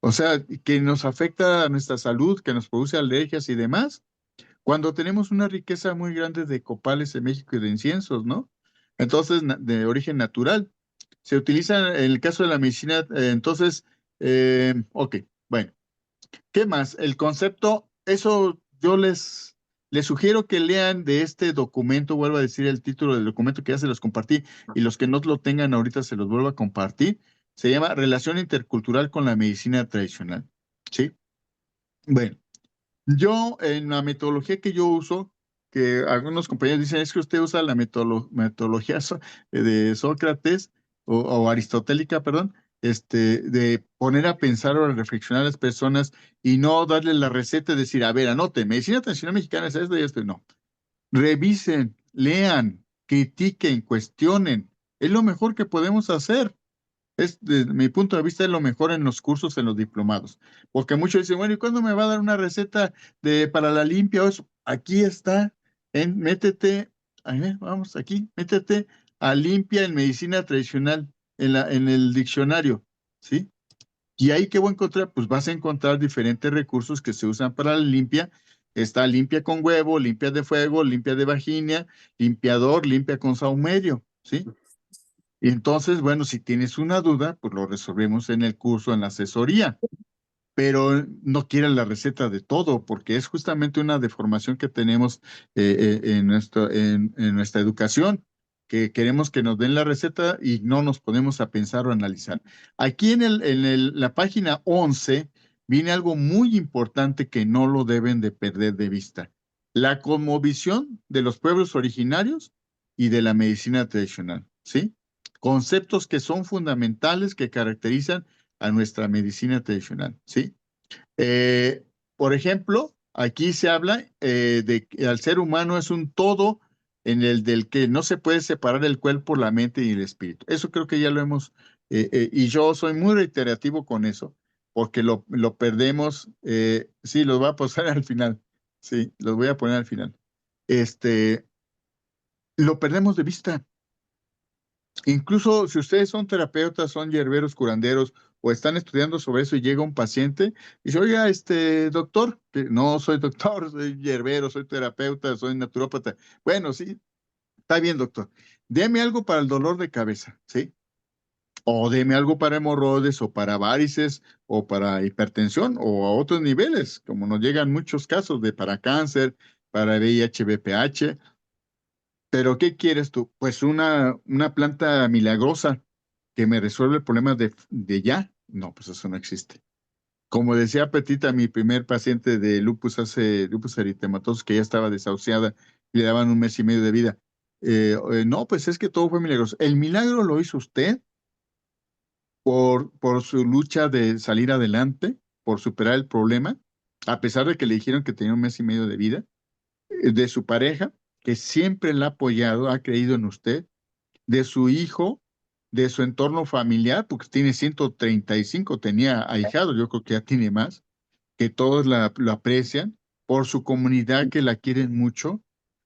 O sea, que nos afecta a nuestra salud, que nos produce alergias y demás, cuando tenemos una riqueza muy grande de copales en México y de inciensos, ¿no? Entonces, de origen natural. Se utiliza en el caso de la medicina, entonces, ok, bueno, ¿qué más? El concepto, eso yo les sugiero que lean de este documento, vuelvo a decir el título del documento que ya se los compartí, y los que no lo tengan ahorita se los vuelvo a compartir. Se llama Relación Intercultural con la Medicina Tradicional, ¿sí? Bueno. Yo, en la metodología que yo uso, que algunos compañeros dicen, es que usted usa la metodología de Sócrates o aristotélica, perdón, de poner a pensar o a reflexionar a las personas y no darle la receta y decir, a ver, anoten, medicina tradicional mexicana es esto y esto. No. Revisen, lean, critiquen, cuestionen. Es lo mejor que podemos hacer. Desde mi punto de vista, es lo mejor en los cursos, en los diplomados. Porque muchos dicen, bueno, ¿y cuándo me va a dar una receta para la limpia o eso? Aquí está, métete, a ver, vamos aquí, métete a limpia en medicina tradicional en el diccionario, ¿sí? Y ahí, ¿qué voy a encontrar? Pues vas a encontrar diferentes recursos que se usan para la limpia. Está limpia con huevo, limpia de fuego, limpia de vagina, limpiador, limpia con saumerio, ¿sí? Y entonces, bueno, si tienes una duda, pues lo resolvemos en el curso, en la asesoría, pero no quieras la receta de todo, porque es justamente una deformación que tenemos en nuestra educación, que queremos que nos den la receta y no nos ponemos a pensar o analizar. Aquí la página 11 viene algo muy importante que no lo deben de perder de vista. La cosmovisión de los pueblos originarios y de la medicina tradicional, ¿sí? Conceptos que son fundamentales, que caracterizan a nuestra medicina tradicional, ¿sí? Eh, por ejemplo, aquí se habla de que el ser humano es un todo en el del que no se puede separar el cuerpo, la mente y el espíritu. Eso creo que ya lo hemos, y yo soy muy reiterativo con eso, porque lo perdemos. Sí, los voy a posar al final. Sí, los voy a poner al final. este, lo perdemos de vista. Incluso si ustedes son terapeutas, son hierberos, curanderos o están estudiando sobre eso y llega un paciente y dice, oiga, doctor, que no soy doctor, soy hierbero, soy terapeuta, soy naturópata. Bueno, sí, está bien, doctor. Deme algo para el dolor de cabeza, ¿sí? O deme algo para hemorroides o para varices o para hipertensión o a otros niveles, como nos llegan muchos casos de para cáncer, para VIH, VPH. Pero ¿qué quieres tú? Pues una planta milagrosa que me resuelve el problema de ya. No, pues eso no existe. Como decía Petita, mi primer paciente de lupus eritematoso, que ya estaba desahuciada y le daban 1 mes y medio de vida. No, pues es que todo fue milagroso. El milagro lo hizo usted por su lucha de salir adelante, por superar el problema, a pesar de que le dijeron que tenía 1 mes y medio de vida, de su pareja, que siempre la ha apoyado, ha creído en usted, de su hijo, de su entorno familiar, porque tiene 135, tenía ahijados, yo creo que ya tiene más, que todos lo aprecian, por su comunidad que la quieren mucho,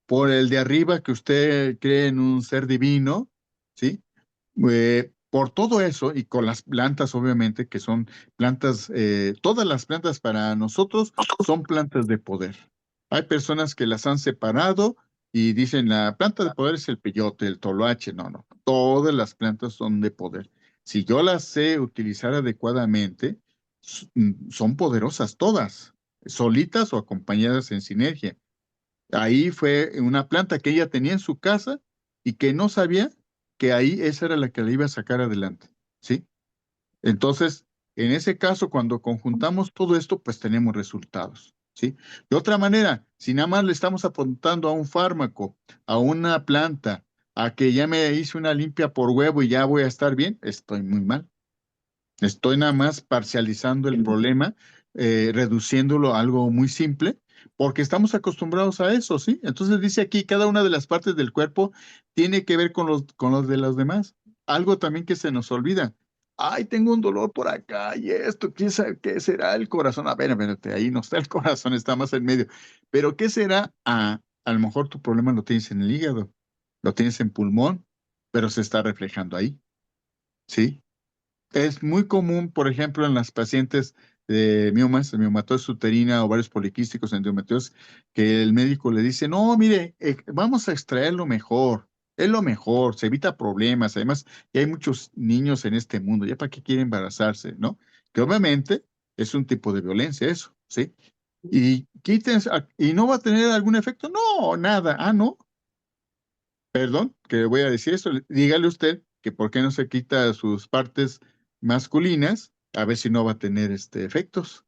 por el de arriba que usted cree en un ser divino, ¿sí? Por todo eso y con las plantas, obviamente, que son plantas, todas las plantas para nosotros son plantas de poder. Hay personas que las han separado y dicen la planta de poder es el peyote, el toloache. No, no, todas las plantas son de poder. Si yo las sé utilizar adecuadamente, son poderosas todas, solitas o acompañadas en sinergia. Ahí fue una planta que ella tenía en su casa y que no sabía que ahí esa era la que le iba a sacar adelante, ¿sí? Entonces, en ese caso, cuando conjuntamos todo esto, pues tenemos resultados, ¿sí? De otra manera, si nada más le estamos apuntando a un fármaco, a una planta, a que ya me hice una limpia por huevo y ya voy a estar bien, estoy muy mal. Estoy nada más parcializando el problema, reduciéndolo a algo muy simple, porque estamos acostumbrados a eso, ¿sí? Entonces dice aquí, cada una de las partes del cuerpo tiene que ver con los de los demás. Algo también que se nos olvida. Ay, tengo un dolor por acá y esto, ¿qué será el corazón? A ver, espérate, ahí no está el corazón, está más en medio. Pero ¿qué será? Ah, a lo mejor tu problema lo tienes en el hígado, lo tienes en pulmón, pero se está reflejando ahí, ¿sí? Es muy común, por ejemplo, en las pacientes de miomas, miomatosis uterina, ovarios poliquísticos, endometriosis, que el médico le dice, no, mire, vamos a extraer lo mejor, es lo mejor, se evita problemas, además, ya hay muchos niños en este mundo, ya para qué quiere embarazarse, ¿no? Que obviamente es un tipo de violencia eso, ¿sí? Y y no va a tener algún efecto, no, nada, no, perdón, que voy a decir esto, dígale usted que por qué no se quita sus partes masculinas, a ver si no va a tener efectos.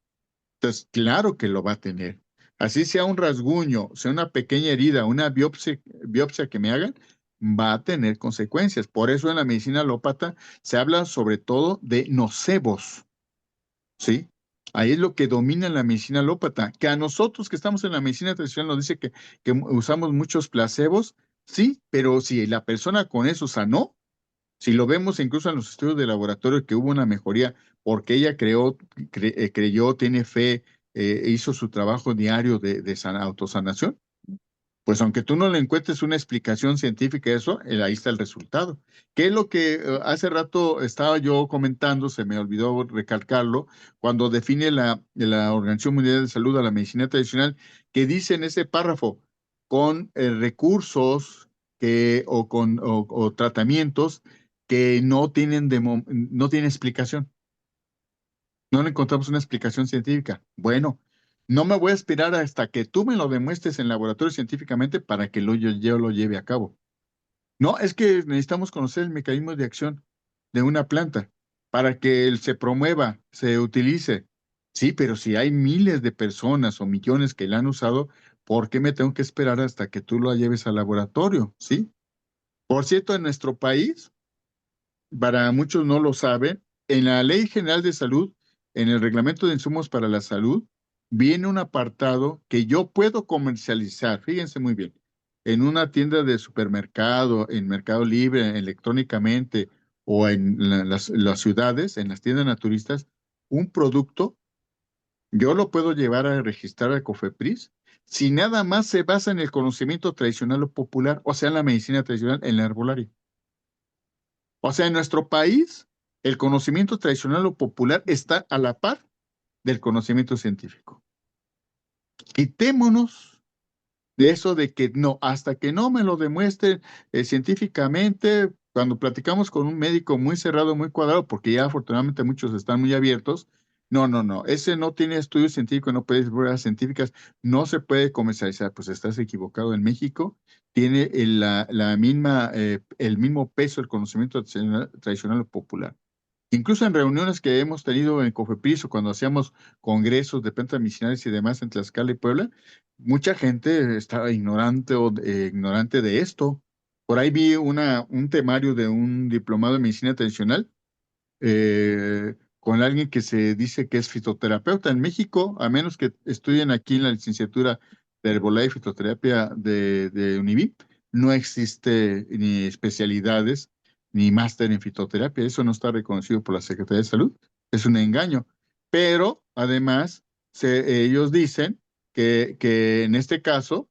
Entonces, claro que lo va a tener. Así sea un rasguño, sea una pequeña herida, una biopsia que me hagan, va a tener consecuencias. Por eso en la medicina alópata se habla sobre todo de nocebos, ¿sí? Ahí es lo que domina la medicina alópata, que a nosotros que estamos en la medicina tradicional nos dice que usamos muchos placebos, sí, pero si la persona con eso sanó, si lo vemos incluso en los estudios de laboratorio que hubo una mejoría porque ella creyó, tiene fe, hizo su trabajo diario de autosanación, pues aunque tú no le encuentres una explicación científica a eso, ahí está el resultado. ¿Qué es lo que hace rato estaba yo comentando, se me olvidó recalcarlo, cuando define la Organización Mundial de Salud a la medicina tradicional, que dice en ese párrafo, con recursos o tratamientos que no tienen explicación? No le encontramos una explicación científica. Bueno, no me voy a esperar hasta que tú me lo demuestres en laboratorio científicamente para que yo lo lleve a cabo. No, es que necesitamos conocer el mecanismo de acción de una planta para que él se promueva, se utilice. Sí, pero si hay miles de personas o millones que la han usado, ¿por qué me tengo que esperar hasta que tú lo lleves al laboratorio? ¿Sí? Por cierto, en nuestro país, para muchos no lo saben, en la Ley General de Salud, en el Reglamento de Insumos para la Salud, viene un apartado que yo puedo comercializar, fíjense muy bien, en una tienda de supermercado, en Mercado Libre, electrónicamente o en las ciudades, en las tiendas naturistas, un producto, yo lo puedo llevar a registrar a Cofepris si nada más se basa en el conocimiento tradicional o popular, o sea, en la medicina tradicional, en la herbolaria. O sea, en nuestro país, el conocimiento tradicional o popular está a la par del conocimiento científico. Quitémonos de eso de que no, hasta que no me lo demuestren científicamente, cuando platicamos con un médico muy cerrado, muy cuadrado, porque ya afortunadamente muchos están muy abiertos, no, no, no, ese no tiene estudios científicos, no puede pruebas científicas, no se puede comercializar, pues estás equivocado. En México tiene la misma, el mismo peso el conocimiento tradicional o popular. Incluso en reuniones que hemos tenido en Cofepris o cuando hacíamos congresos de plantas medicinales y demás en Tlaxcala y Puebla, mucha gente estaba ignorante o ignorante de esto. Por ahí vi un temario de un diplomado en medicina tradicional con alguien que se dice que es fitoterapeuta. En México, a menos que estudien aquí en la licenciatura de Herbolaria y Fitoterapia de UNIVIP, no existe ni especialidades ni máster en fitoterapia. Eso no está reconocido por la Secretaría de Salud. Es un engaño. Pero además, ellos dicen que en este caso,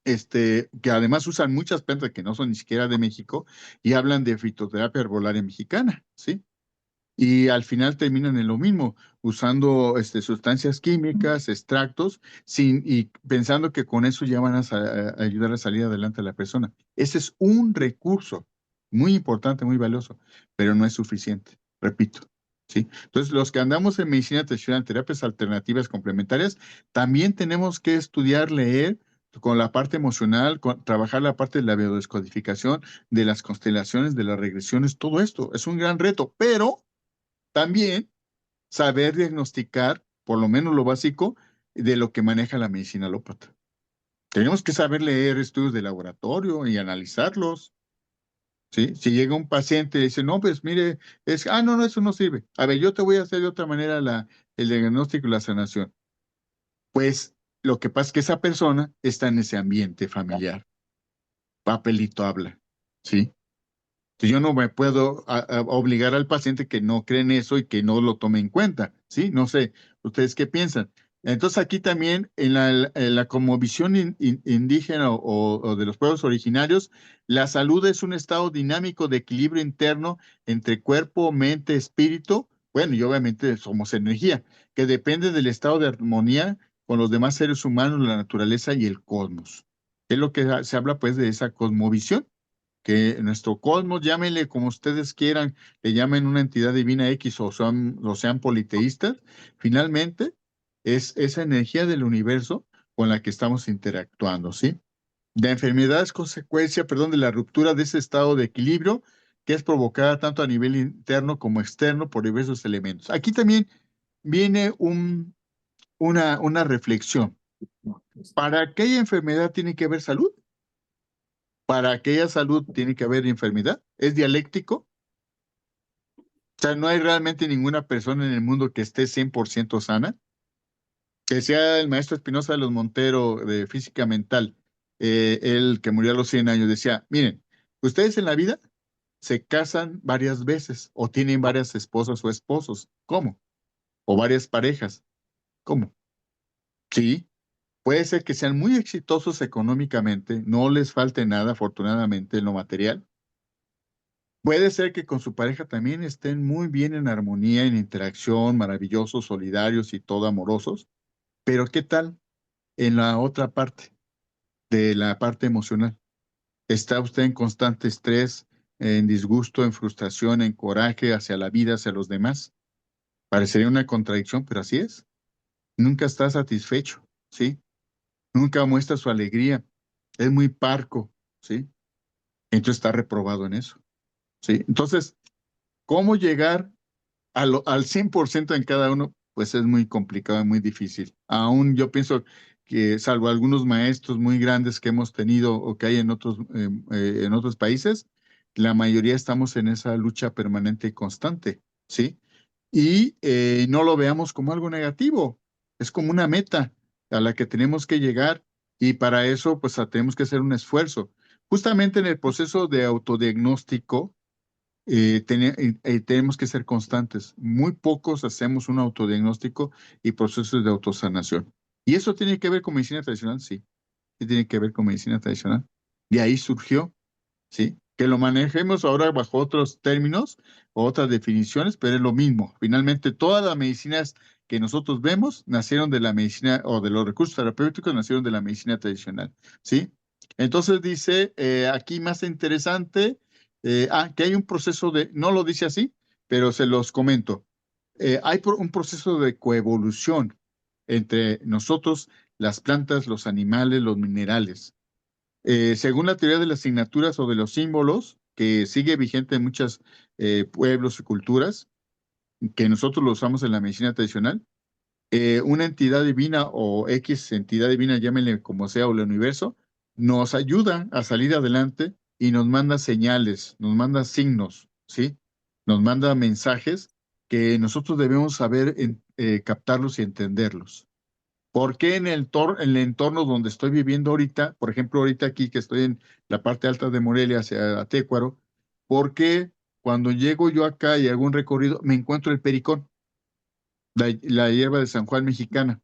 que además usan muchas plantas que no son ni siquiera de México y hablan de fitoterapia herbolaria mexicana, ¿sí? Y al final terminan en lo mismo, usando sustancias químicas, extractos, y pensando que con eso ya van a ayudar a salir adelante a la persona. Ese es un recurso muy importante, muy valioso, pero no es suficiente, repito. ¿Sí? Entonces, los que andamos en medicina tradicional, terapias alternativas complementarias, también tenemos que estudiar, leer con la parte emocional, trabajar la parte de la biodescodificación, de las constelaciones, de las regresiones, todo esto. Es un gran reto, pero también saber diagnosticar, por lo menos lo básico, de lo que maneja la medicina alópata. Tenemos que saber leer estudios de laboratorio y analizarlos, ¿sí? Si llega un paciente y dice, no, pues mire, no, no, eso no sirve. A ver, yo te voy a hacer de otra manera el diagnóstico y la sanación. Pues lo que pasa es que esa persona está en ese ambiente familiar. Papelito habla, ¿sí? Yo no me puedo obligar al paciente que no cree en eso y que no lo tome en cuenta, ¿sí? No sé, ¿ustedes qué piensan? Entonces aquí también en la cosmovisión indígena o de los pueblos originarios, la salud es un estado dinámico de equilibrio interno entre cuerpo, mente, espíritu, bueno, y obviamente somos energía, que depende del estado de armonía con los demás seres humanos, la naturaleza y el cosmos. Es lo que se habla pues de esa cosmovisión que nuestro cosmos, llámenle como ustedes quieran, le llamen una entidad divina X o sean politeístas, finalmente es esa energía del universo con la que estamos interactuando, ¿sí? La enfermedad es consecuencia, perdón, de la ruptura de ese estado de equilibrio que es provocada tanto a nivel interno como externo por diversos elementos. Aquí también viene una reflexión. ¿Para aquella enfermedad tiene que haber salud? ¿Para aquella salud tiene que haber enfermedad? ¿Es dialéctico? O sea, no hay realmente ninguna persona en el mundo que esté 100% sana. Que sea el maestro Espinosa de los Montero de física mental, él que murió a los 100 años, decía, miren, ustedes en la vida se casan varias veces o tienen varias esposas o esposos. ¿Cómo? O varias parejas. ¿Cómo? Sí, puede ser que sean muy exitosos económicamente, no les falte nada, afortunadamente, en lo material. Puede ser que con su pareja también estén muy bien en armonía, en interacción, maravillosos, solidarios y todo amorosos. Pero ¿qué tal en la otra parte, de la parte emocional? ¿Está usted en constante estrés, en disgusto, en frustración, en coraje hacia la vida, hacia los demás? Parecería una contradicción, pero así es. Nunca está satisfecho, ¿sí? Nunca muestra su alegría. Es muy parco, ¿sí? Entonces está reprobado en eso, ¿sí? Entonces, ¿cómo llegar al 100% en cada uno? Pues es muy complicado y muy difícil. Aún yo pienso que, salvo algunos maestros muy grandes que hemos tenido o que hay en otros países, la mayoría estamos en esa lucha permanente y constante, ¿sí? Y no lo veamos como algo negativo, es como una meta a la que tenemos que llegar y para eso pues tenemos que hacer un esfuerzo. Justamente en el proceso de autodiagnóstico, tenemos que ser constantes. Muy pocos hacemos un autodiagnóstico y procesos de autosanación. ¿Y eso tiene que ver con medicina tradicional? Sí, sí tiene que ver con medicina tradicional. De ahí surgió, ¿sí? Que lo manejemos ahora bajo otros términos o otras definiciones, pero es lo mismo. Finalmente, todas las medicinas que nosotros vemos nacieron de la medicina o de los recursos terapéuticos nacieron de la medicina tradicional, ¿sí? Entonces dice aquí más interesante, que hay un proceso de, no lo dice así, pero se los comento. Hay un proceso de coevolución entre nosotros, las plantas, los animales, los minerales. Según la teoría de las asignaturas o de los símbolos, que sigue vigente en muchos pueblos y culturas, que nosotros lo usamos en la medicina tradicional, una entidad divina o X entidad divina, llámenle como sea, o el universo, nos ayuda a salir adelante y nos manda señales, nos manda signos, ¿sí? Nos manda mensajes que nosotros debemos saber captarlos y entenderlos. ¿Por qué en el entorno donde estoy viviendo ahorita, por ejemplo, ahorita aquí que estoy en la parte alta de Morelia, hacia Atécuaro, por qué cuando llego yo acá y hago un recorrido, me encuentro el pericón, la hierba de San Juan mexicana,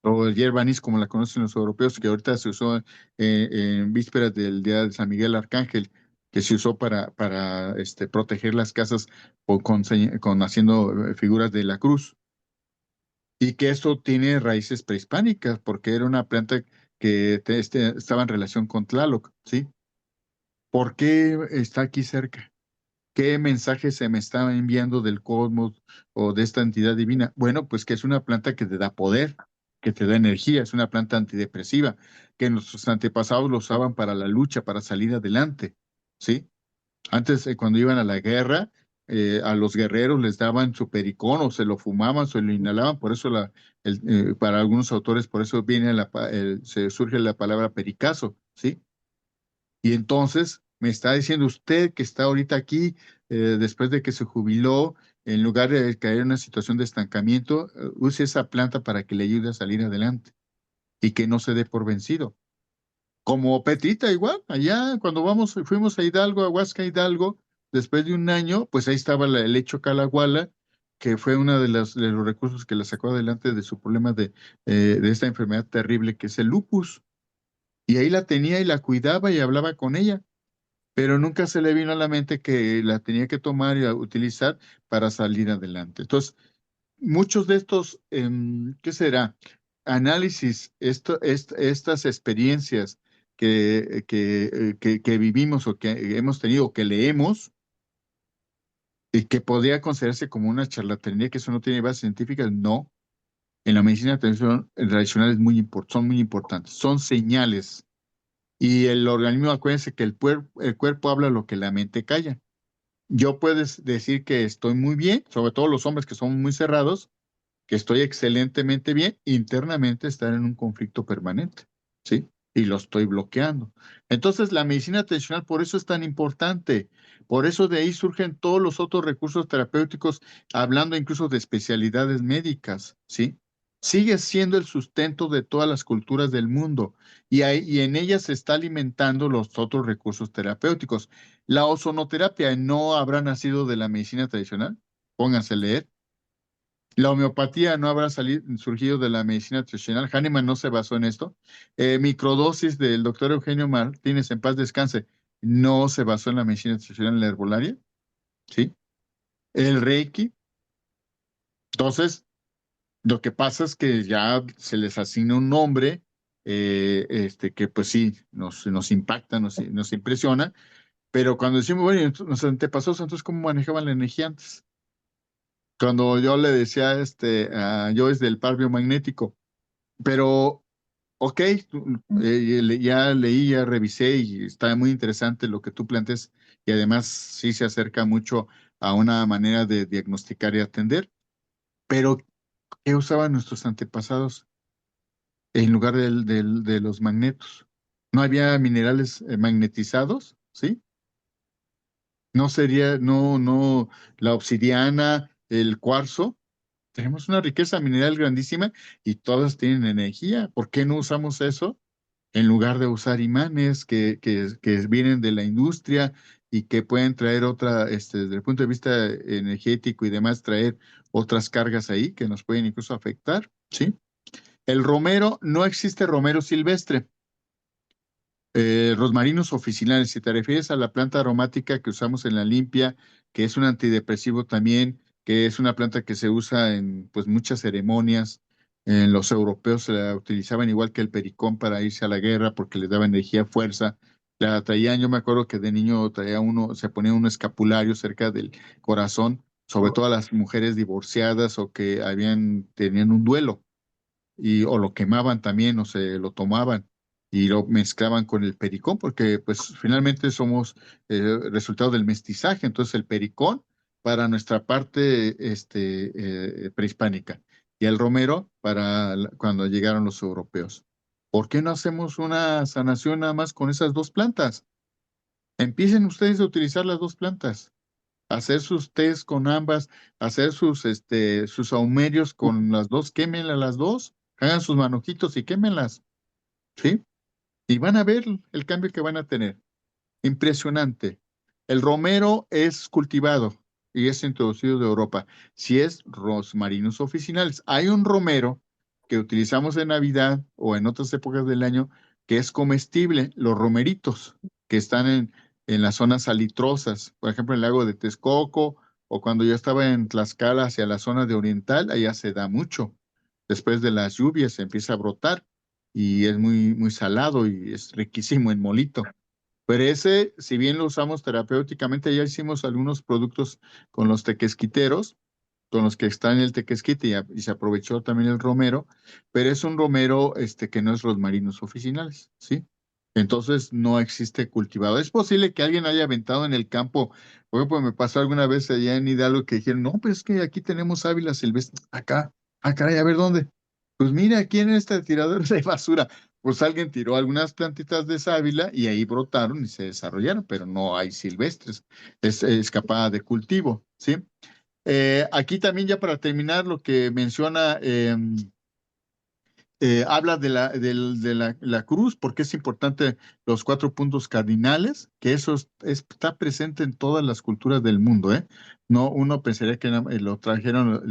o el hierba anís, como la conocen los europeos, que ahorita se usó en vísperas del Día de San Miguel Arcángel, que se usó para proteger las casas con haciendo figuras de la cruz? Y que esto tiene raíces prehispánicas, porque era una planta que estaba en relación con Tlaloc, ¿sí? ¿Por qué está aquí cerca? ¿Qué mensaje se me está enviando del cosmos o de esta entidad divina? Bueno, pues que es una planta que te da poder, que te da energía, es una planta antidepresiva, que nuestros antepasados lo usaban para la lucha, para salir adelante, ¿sí? Antes, cuando iban a la guerra, a los guerreros les daban su pericón o se lo fumaban, se lo inhalaban, por eso para algunos autores, por eso viene se surge la palabra pericazo, ¿sí? Y entonces me está diciendo usted que está ahorita aquí, después de que se jubiló, en lugar de caer en una situación de estancamiento, use esa planta para que le ayude a salir adelante y que no se dé por vencido. Como Petrita, igual, allá cuando fuimos a Hidalgo, a Huasca Hidalgo, después de un año, pues ahí estaba el hecho Calahuala, que fue uno de los recursos que la sacó adelante de su problema de esta enfermedad terrible que es el lupus. Y ahí la tenía y la cuidaba y hablaba con ella, pero nunca se le vino a la mente que la tenía que tomar y utilizar para salir adelante. Entonces, muchos de estos, ¿qué será? Análisis, estas experiencias que vivimos o que hemos tenido o que leemos y que podría considerarse como una charlatanería, que eso no tiene base científica, no. En la medicina tradicional son muy importantes, son señales. Y el organismo, acuérdense que el cuerpo habla lo que la mente calla. Yo puedes decir que estoy muy bien, sobre todo los hombres que son muy cerrados, que estoy excelentemente bien, internamente estar en un conflicto permanente, ¿sí? Y lo estoy bloqueando. Entonces, la medicina tradicional por eso es tan importante. Por eso de ahí surgen todos los otros recursos terapéuticos, hablando incluso de especialidades médicas, ¿sí? Sigue siendo el sustento de todas las culturas del mundo y en ellas se está alimentando los otros recursos terapéuticos. La ozonoterapia no habrá nacido de la medicina tradicional. Pónganse a leer. La homeopatía no habrá surgido de la medicina tradicional. Hahnemann no se basó en esto. Microdosis del doctor Eugenio Martínez, en paz descanse, no se basó en la medicina tradicional, en la herbolaria, ¿sí? El Reiki. Entonces, lo que pasa es que ya se les asigna un nombre, que pues sí, nos impacta, nos impresiona, pero cuando decimos, bueno, nos antepasados, entonces, ¿cómo manejaban la energía antes? Cuando yo le decía yo es del par biomagnético, pero ok, ya leí, ya revisé y está muy interesante lo que tú planteas y además sí se acerca mucho a una manera de diagnosticar y atender, pero ¿qué usaban nuestros antepasados en lugar de los magnetos? ¿No había minerales magnetizados? ¿Sí? ¿No sería, no, la obsidiana, el cuarzo? Tenemos una riqueza mineral grandísima y todas tienen energía. ¿Por qué no usamos eso en lugar de usar imanes que vienen de la industria y que pueden traer desde el punto de vista energético y demás, traer otras cargas ahí que nos pueden incluso afectar? ¿Sí? El romero, no existe romero silvestre. Rosmarinus officinalis, si te refieres a la planta aromática que usamos en la limpia, que es un antidepresivo también, que es una planta que se usa en pues muchas ceremonias. En los europeos se la utilizaban igual que el pericón para irse a la guerra porque les daba energía, fuerza. La traían, yo me acuerdo que de niño traía uno, se ponía un escapulario cerca del corazón, sobre todo a las mujeres divorciadas o que tenían un duelo o lo quemaban también o se lo tomaban y lo mezclaban con el pericón, porque pues finalmente somos resultado del mestizaje, entonces el pericón para nuestra parte prehispánica y el romero para cuando llegaron los europeos. ¿Por qué no hacemos una sanación nada más con esas dos plantas? Empiecen ustedes a utilizar las dos plantas, hacer sus tés con ambas, hacer sus saumerios con las dos, quémenlas las dos, hagan sus manojitos y quémenlas, ¿sí? Y van a ver el cambio que van a tener. Impresionante. El romero es cultivado y es introducido de Europa. Si es Rosmarinus officinalis. Hay un romero que utilizamos en Navidad o en otras épocas del año que es comestible, los romeritos que están en las zonas salitrosas, por ejemplo, en el lago de Texcoco o cuando yo estaba en Tlaxcala hacia la zona de Oriental, allá se da mucho. Después de las lluvias se empieza a brotar y es muy, muy salado y es riquísimo en molito. Pero ese, si bien lo usamos terapéuticamente, ya hicimos algunos productos con los tequesquiteros, con los que está en el tequesquite y se aprovechó también el romero, pero es un romero que no es rosmarinus officinales, ¿sí? Entonces no existe cultivado. Es posible que alguien haya aventado en el campo, por ejemplo, me pasó alguna vez allá en Hidalgo que dijeron, no, pues es que aquí tenemos Ávila silvestre, acá, caray, a ver dónde. Pues mira, aquí en este tirador de basura, pues alguien tiró algunas plantitas de sábila y ahí brotaron y se desarrollaron, pero no hay silvestres, es escapada de cultivo, ¿sí? Aquí también ya para terminar lo que menciona, habla de la cruz, porque es importante los 4 puntos cardinales, que eso está presente en todas las culturas del mundo, ¿eh? No, uno pensaría que lo trajeron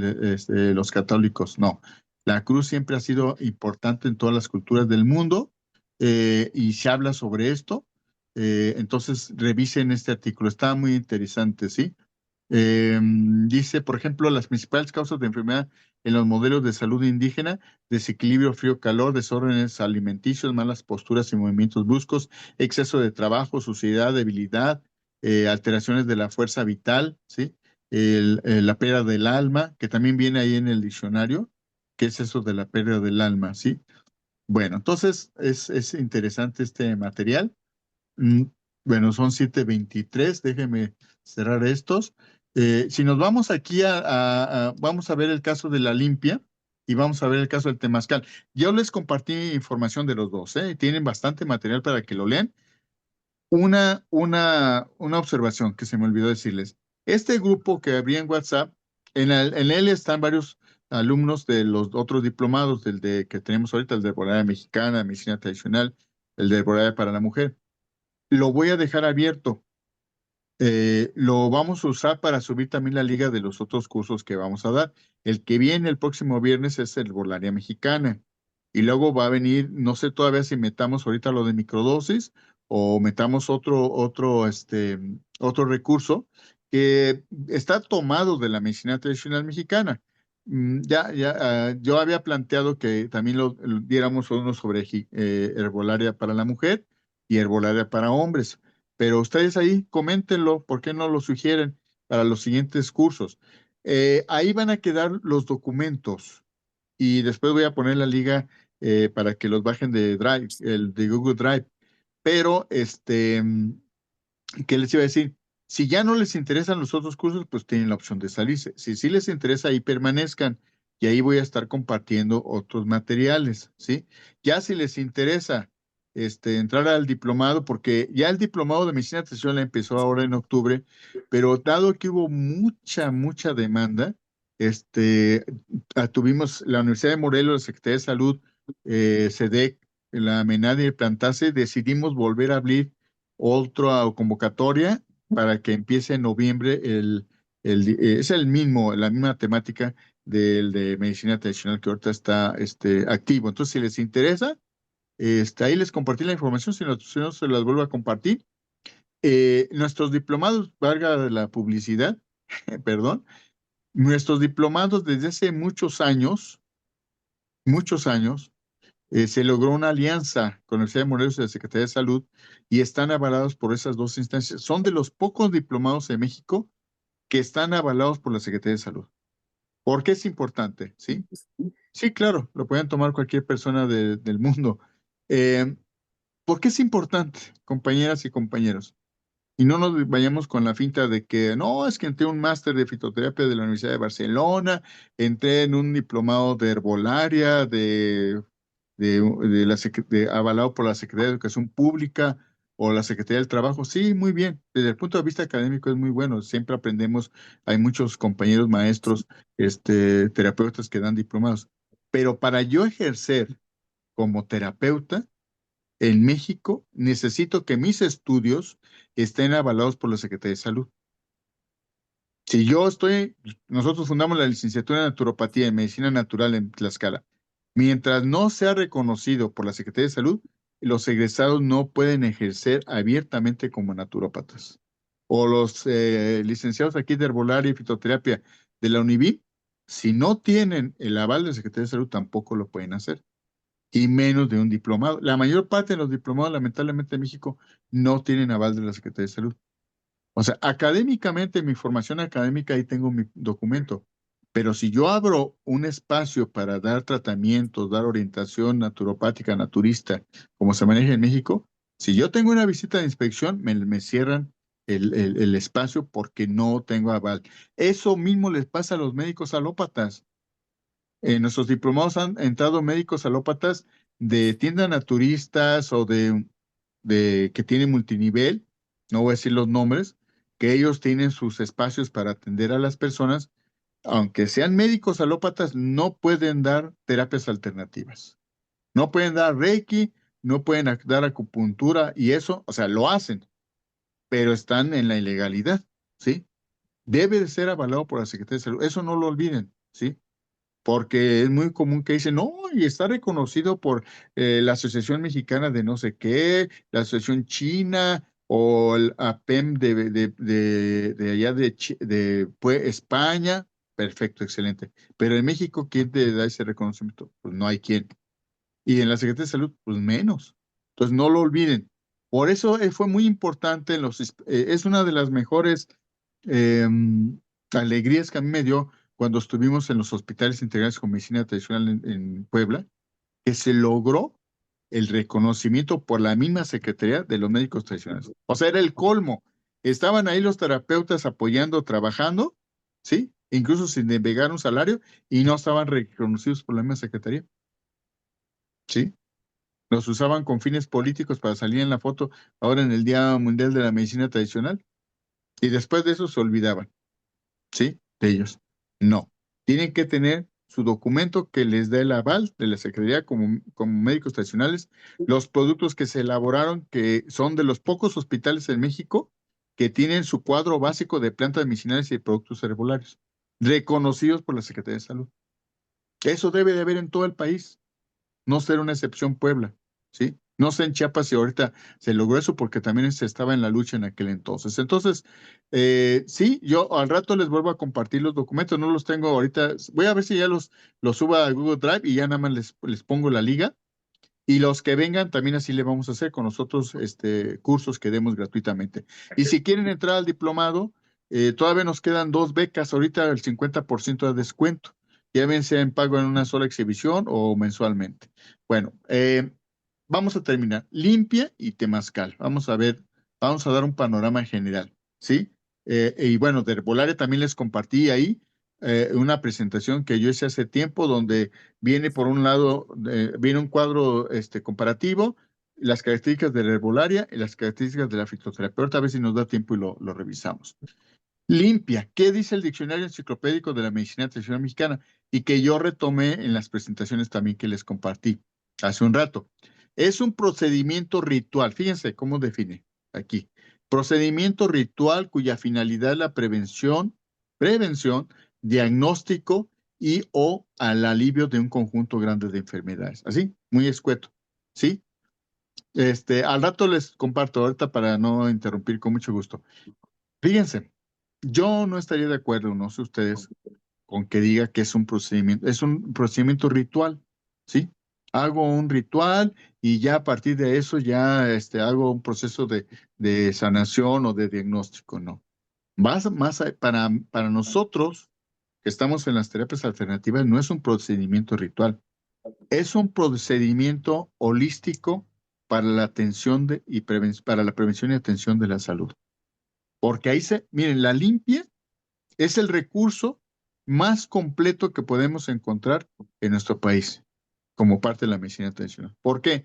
los católicos, no. La cruz siempre ha sido importante en todas las culturas del mundo y se habla sobre esto. Entonces, revisen este artículo, está muy interesante, ¿sí? Dice, por ejemplo, las principales causas de enfermedad en los modelos de salud indígena: desequilibrio frío-calor, desórdenes alimenticios, malas posturas y movimientos bruscos, exceso de trabajo, suciedad, debilidad, alteraciones de la fuerza vital, ¿sí? La pérdida del alma, que también viene ahí en el diccionario. ¿Qué es eso de la pérdida del alma? ¿Sí? Bueno, entonces es interesante este material. Mm, Bueno, son 7:23. Déjeme cerrar estos. Si nos vamos aquí vamos a ver el caso de la limpia y vamos a ver el caso del temazcal. Yo les compartí información de los dos, ¿eh? Tienen bastante material para que lo lean. Una observación que se me olvidó decirles. Este grupo que abrí en WhatsApp, en él están varios alumnos de los otros diplomados, que tenemos ahorita, el de Herbolaria Mexicana, Medicina Tradicional, el de Herbolaria para la Mujer. Lo voy a dejar abierto. Lo vamos a usar para subir también la liga de los otros cursos que vamos a dar. El que viene el próximo viernes es el Herbolaria Mexicana. Y luego va a venir, no sé todavía si metamos ahorita lo de microdosis o metamos otro recurso que está tomado de la medicina tradicional mexicana. Yo había planteado que también lo diéramos uno sobre herbolaria para la mujer y herbolaria para hombres. Pero ustedes ahí coméntenlo, ¿por qué no lo sugieren para los siguientes cursos? Ahí van a quedar los documentos y después voy a poner la liga para que los bajen de Drive, el de Google Drive. Pero, ¿qué les iba a decir? Si ya no les interesan los otros cursos, pues tienen la opción de salirse. Si sí les interesa, ahí permanezcan. Y ahí voy a estar compartiendo otros materiales, ¿sí? Ya si les interesa entrar al diplomado, porque ya el diplomado de medicina tradicional empezó ahora en octubre, pero dado que hubo mucha demanda, tuvimos la Universidad de Morelos, la Secretaría de Salud, SEDEC, la MENAD y el Plantase, decidimos volver a abrir otra convocatoria para que empiece en noviembre es el mismo, la misma temática del de medicina tradicional que ahorita está activo. Entonces, si les interesa, ahí les compartí la información, si no se las vuelvo a compartir. Nuestros diplomados, valga la publicidad, perdón, nuestros diplomados desde hace muchos años, se logró una alianza con la Universidad de Morelos y la Secretaría de Salud y están avalados por esas dos instancias. Son de los pocos diplomados en México que están avalados por la Secretaría de Salud. ¿Por qué es importante? ¿Sí? Sí, claro, lo pueden tomar cualquier persona del mundo. Eh, ¿Por qué es importante, compañeras y compañeros? Y no nos vayamos con la finta de que, no, es que entré en un máster de fitoterapia de la Universidad de Barcelona, entré en un diplomado de herbolaria, avalado por la Secretaría de Educación Pública o la Secretaría del Trabajo. Sí, muy bien. Desde el punto de vista académico es muy bueno. Siempre aprendemos, hay muchos compañeros maestros, terapeutas que dan diplomados. Pero para yo ejercer como terapeuta, en México, necesito que mis estudios estén avalados por la Secretaría de Salud. Si nosotros fundamos la licenciatura en naturopatía y medicina natural en Tlaxcala. Mientras no sea reconocido por la Secretaría de Salud, los egresados no pueden ejercer abiertamente como naturópatas. O los licenciados aquí de herbolaria y fitoterapia de la UNIVI, si no tienen el aval de la Secretaría de Salud, tampoco lo pueden hacer y menos de un diplomado. La mayor parte de los diplomados, lamentablemente, en México no tienen aval de la Secretaría de Salud. O sea, académicamente, mi formación académica, ahí tengo mi documento. Pero si yo abro un espacio para dar tratamientos, dar orientación naturopática, naturista, como se maneja en México, si yo tengo una visita de inspección, me cierran el espacio porque no tengo aval. Eso mismo les pasa a los médicos alópatas. En nuestros diplomados han entrado médicos alópatas de tiendas naturistas o de que tienen multinivel, no voy a decir los nombres, que ellos tienen sus espacios para atender a las personas, aunque sean médicos alópatas, no pueden dar terapias alternativas. No pueden dar Reiki, no pueden dar acupuntura y eso, o sea, lo hacen, pero están en la ilegalidad, ¿sí? Debe de ser avalado por la Secretaría de Salud. Eso no lo olviden, ¿sí? Porque es muy común que dicen, no, y está reconocido por la Asociación Mexicana de no sé qué, la Asociación China o el APEM de allá de España. Perfecto, excelente. Pero en México, ¿quién te da ese reconocimiento? Pues no hay quien. Y en la Secretaría de Salud, pues menos. Entonces, no lo olviden. Por eso fue muy importante, es una de las mejores alegrías que a mí me dio cuando estuvimos en los hospitales integrales con medicina tradicional en Puebla, que se logró el reconocimiento por la misma Secretaría de los médicos tradicionales. O sea, era el colmo. Estaban ahí los terapeutas apoyando, trabajando, ¿sí? Incluso sin negar un salario, y no estaban reconocidos por la misma Secretaría, ¿sí? Los usaban con fines políticos para salir en la foto ahora en el Día Mundial de la Medicina Tradicional, y después de eso se olvidaban. ¿Sí? De ellos. No. Tienen que tener su documento que les dé el aval de la Secretaría como médicos tradicionales, los productos que se elaboraron, que son de los pocos hospitales en México que tienen su cuadro básico de plantas medicinales y de productos herbolarios, reconocidos por la Secretaría de Salud. Eso debe de haber en todo el país, no ser una excepción Puebla, ¿sí? No sé en Chiapas si ahorita se logró eso porque también se estaba en la lucha en aquel entonces. Entonces, sí, yo al rato les vuelvo a compartir los documentos, no los tengo ahorita. Voy a ver si ya los subo a Google Drive y ya nada más les pongo la liga. Y los que vengan, también así le vamos a hacer con nosotros cursos que demos gratuitamente. Y si quieren entrar al diplomado, todavía nos quedan 2 becas, ahorita el 50% de descuento. Ya bien sea en pago en una sola exhibición o mensualmente. Bueno, vamos a terminar. Limpia y Temazcal. Vamos a ver, vamos a dar un panorama general, ¿sí? Y bueno, de herbolaria también les compartí ahí una presentación que yo hice hace tiempo donde viene por un lado, viene un cuadro comparativo, las características de la herbolaria y las características de la fitoterapia. Ahorita a ver si nos da tiempo y lo revisamos. Limpia, ¿qué dice el diccionario enciclopédico de la medicina tradicional mexicana? Y que yo retomé en las presentaciones también que les compartí hace un rato. Es un procedimiento ritual. Fíjense cómo define aquí. Procedimiento ritual cuya finalidad es la prevención prevención, diagnóstico y o al alivio de un conjunto grande de enfermedades. Así, muy escueto, ¿sí? Al rato les comparto ahorita para no interrumpir con mucho gusto. Fíjense, yo no estaría de acuerdo, no sé ustedes, con que diga que es un procedimiento ritual, ¿sí? Hago un ritual y ya a partir de eso ya hago un proceso de sanación o de diagnóstico, no. Para nosotros que estamos en las terapias alternativas, no es un procedimiento ritual, es un procedimiento holístico para la atención para la prevención y atención de la salud. Porque miren, la limpia es el recurso más completo que podemos encontrar en nuestro país como parte de la medicina tradicional. ¿Por qué?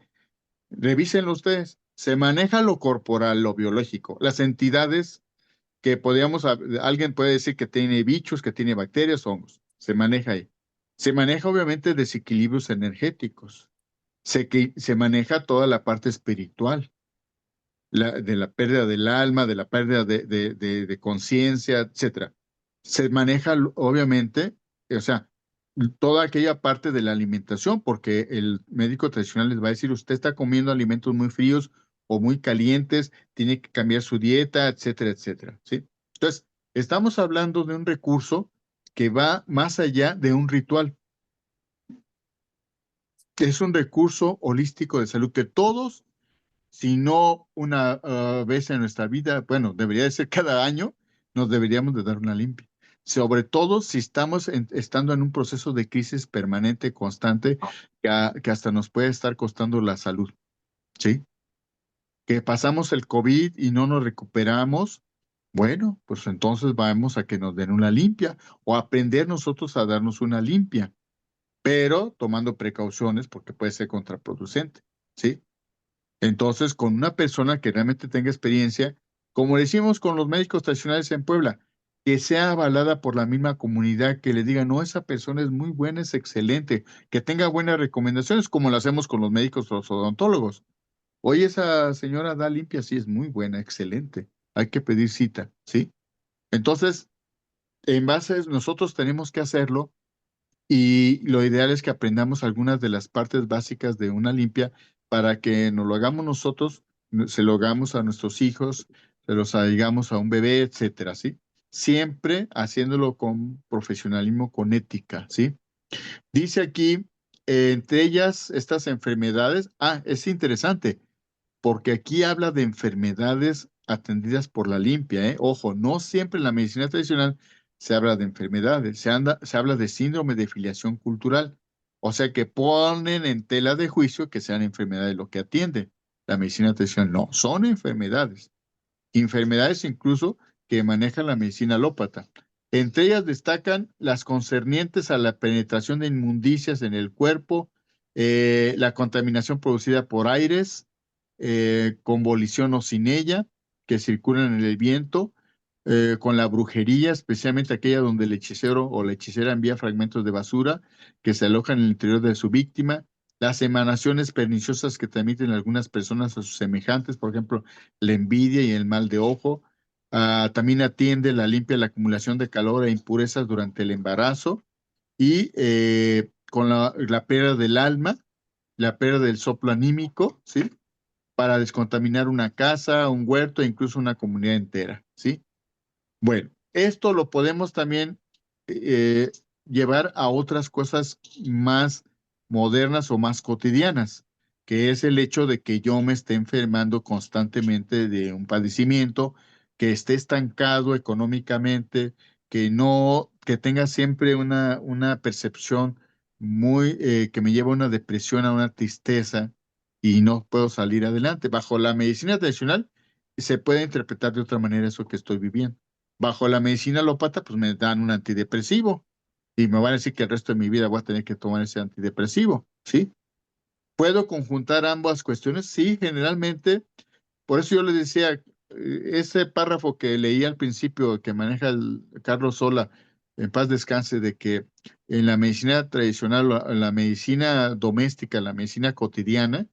Revísenlo ustedes. Se maneja lo corporal, lo biológico, las entidades que alguien puede decir que tiene bichos, que tiene bacterias, hongos. Se maneja ahí. Se maneja obviamente desequilibrios energéticos. Se maneja toda la parte espiritual, de la pérdida del alma, de la pérdida de conciencia, etcétera. Se maneja, obviamente, o sea, toda aquella parte de la alimentación, porque el médico tradicional les va a decir, usted está comiendo alimentos muy fríos o muy calientes, tiene que cambiar su dieta, etcétera, etcétera, ¿sí? Entonces, estamos hablando de un recurso que va más allá de un ritual. Es un recurso holístico de salud que todos, si no una vez en nuestra vida, bueno, debería de ser cada año, nos deberíamos de dar una limpia. Sobre todo si estamos estando en un proceso de crisis permanente, constante, que hasta nos puede estar costando la salud, ¿sí? Que pasamos el COVID y no nos recuperamos, bueno, pues entonces vamos a que nos den una limpia o aprender nosotros a darnos una limpia, pero tomando precauciones porque puede ser contraproducente, ¿sí? Entonces, con una persona que realmente tenga experiencia, como decimos con los médicos tradicionales en Puebla, que sea avalada por la misma comunidad, que le diga, no, esa persona es muy buena, es excelente, que tenga buenas recomendaciones, como lo hacemos con los médicos, los odontólogos. Oye, esa señora da limpia, sí, es muy buena, excelente. Hay que pedir cita, ¿sí? Entonces, en base a eso, nosotros tenemos que hacerlo y lo ideal es que aprendamos algunas de las partes básicas de una limpia para que nos lo hagamos nosotros, se lo hagamos a nuestros hijos, se los hagamos a un bebé, etcétera, ¿sí? Siempre haciéndolo con profesionalismo, con ética, ¿sí? Dice aquí, entre ellas, estas enfermedades, es interesante, porque aquí habla de enfermedades atendidas por la limpia, ¿eh? Ojo, no siempre en la medicina tradicional se habla de enfermedades, se habla de síndrome de filiación cultural, o sea que ponen en tela de juicio que sean enfermedades lo que atiende. La medicina tradicional no, son enfermedades incluso que maneja la medicina alópata. Entre ellas destacan las concernientes a la penetración de inmundicias en el cuerpo, la contaminación producida por aires, con volición o sin ella, que circulan en el viento, con la brujería, especialmente aquella donde el hechicero o la hechicera envía fragmentos de basura que se alojan en el interior de su víctima, las emanaciones perniciosas que transmiten algunas personas a sus semejantes, por ejemplo, la envidia y el mal de ojo. También atiende limpia la acumulación de calor e impurezas durante el embarazo y con la pérdida del alma, la pérdida del soplo anímico, ¿sí? Para descontaminar una casa, un huerto e incluso una comunidad entera, ¿sí? Bueno, esto lo podemos también eh, llevar a otras cosas más modernas o más cotidianas, que es el hecho de que yo me esté enfermando constantemente de un padecimiento, que esté estancado económicamente, que tenga siempre una percepción que me lleva a una depresión, a una tristeza y no puedo salir adelante. Bajo la medicina tradicional se puede interpretar de otra manera eso que estoy viviendo. Bajo la medicina alópata, pues me dan un antidepresivo y me van a decir que el resto de mi vida voy a tener que tomar ese antidepresivo, ¿sí? ¿Puedo conjuntar ambas cuestiones? Sí, generalmente. Por eso yo le decía, ese párrafo que leí al principio que maneja Carlos Sola, en paz descanse, de que en la medicina tradicional, en la medicina doméstica, la medicina cotidiana,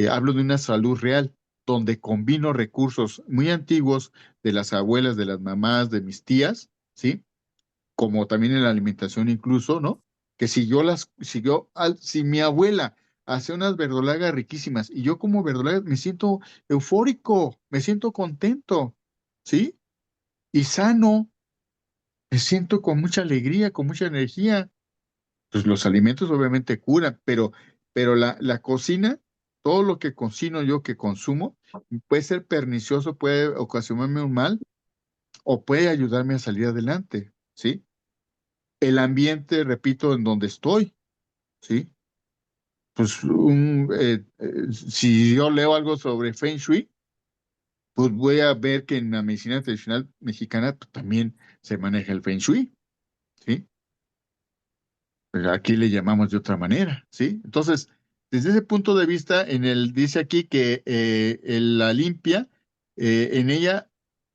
hablo de una salud real, donde combino recursos muy antiguos de las abuelas, de las mamás, de mis tías, ¿sí? como también en la alimentación incluso, ¿no? Que si mi abuela hace unas verdolagas riquísimas y yo como verdolagas me siento eufórico, me siento contento, ¿sí? Y sano, me siento con mucha alegría, con mucha energía. Pues los alimentos obviamente curan, pero la cocina, todo lo que cocino yo, que consumo, puede ser pernicioso, puede ocasionarme un mal o puede ayudarme a salir adelante, ¿sí? El ambiente, repito, en donde estoy, ¿sí? Pues si yo leo algo sobre Feng Shui, pues voy a ver que en la medicina tradicional mexicana pues, también se maneja el Feng Shui, ¿sí? Pero aquí le llamamos de otra manera, ¿sí? Entonces, desde ese punto de vista, dice aquí que la limpia, en ella,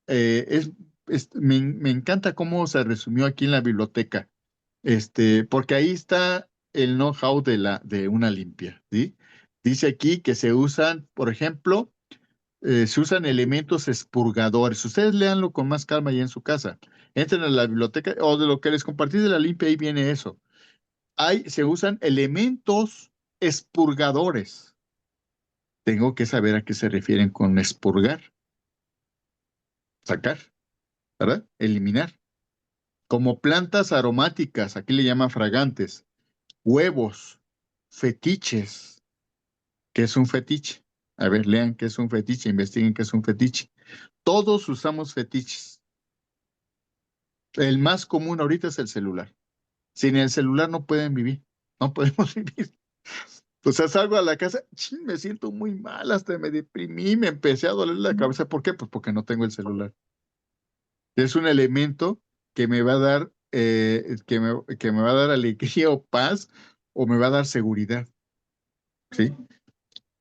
me encanta cómo se resumió aquí en la biblioteca, porque ahí está el know-how de una limpia, ¿sí? Dice aquí que se usan, por ejemplo, se usan elementos expurgadores. Ustedes léanlo con más calma ahí en su casa. Entren a la biblioteca o de lo que les compartí de la limpia, ahí viene eso. Se usan elementos expurgadores. Tengo que saber a qué se refieren con expurgar, sacar, ¿verdad? Eliminar. Como plantas aromáticas, aquí le llaman fragantes, huevos, fetiches. ¿Qué es un fetiche? A ver, lean qué es un fetiche, investiguen qué es un fetiche. Todos usamos fetiches. El más común ahorita es el celular. Sin el celular no pueden vivir, no podemos vivir. O sea, salgo a la casa, chin, me siento muy mal, hasta me deprimí, me empecé a doler la cabeza. ¿Por qué? Pues porque no tengo el celular. Es un elemento que me va a dar, que me va a dar alegría o paz, o me va a dar seguridad, ¿sí?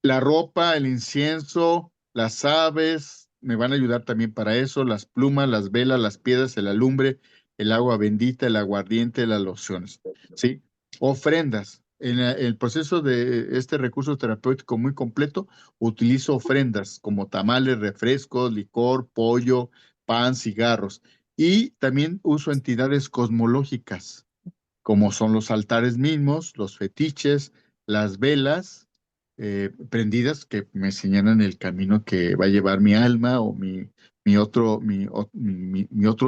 La ropa, el incienso, las aves me van a ayudar también para eso, las plumas, las velas, las piedras, el alumbre, el agua bendita, el aguardiente, las lociones, ¿sí? Ofrendas. En el proceso de este recurso terapéutico muy completo, utilizo ofrendas como tamales, refrescos, licor, pollo, pan, cigarros. Y también uso entidades cosmológicas, como son los altares mismos, los fetiches, las velas prendidas que me señalan el camino que va a llevar mi alma o mi otro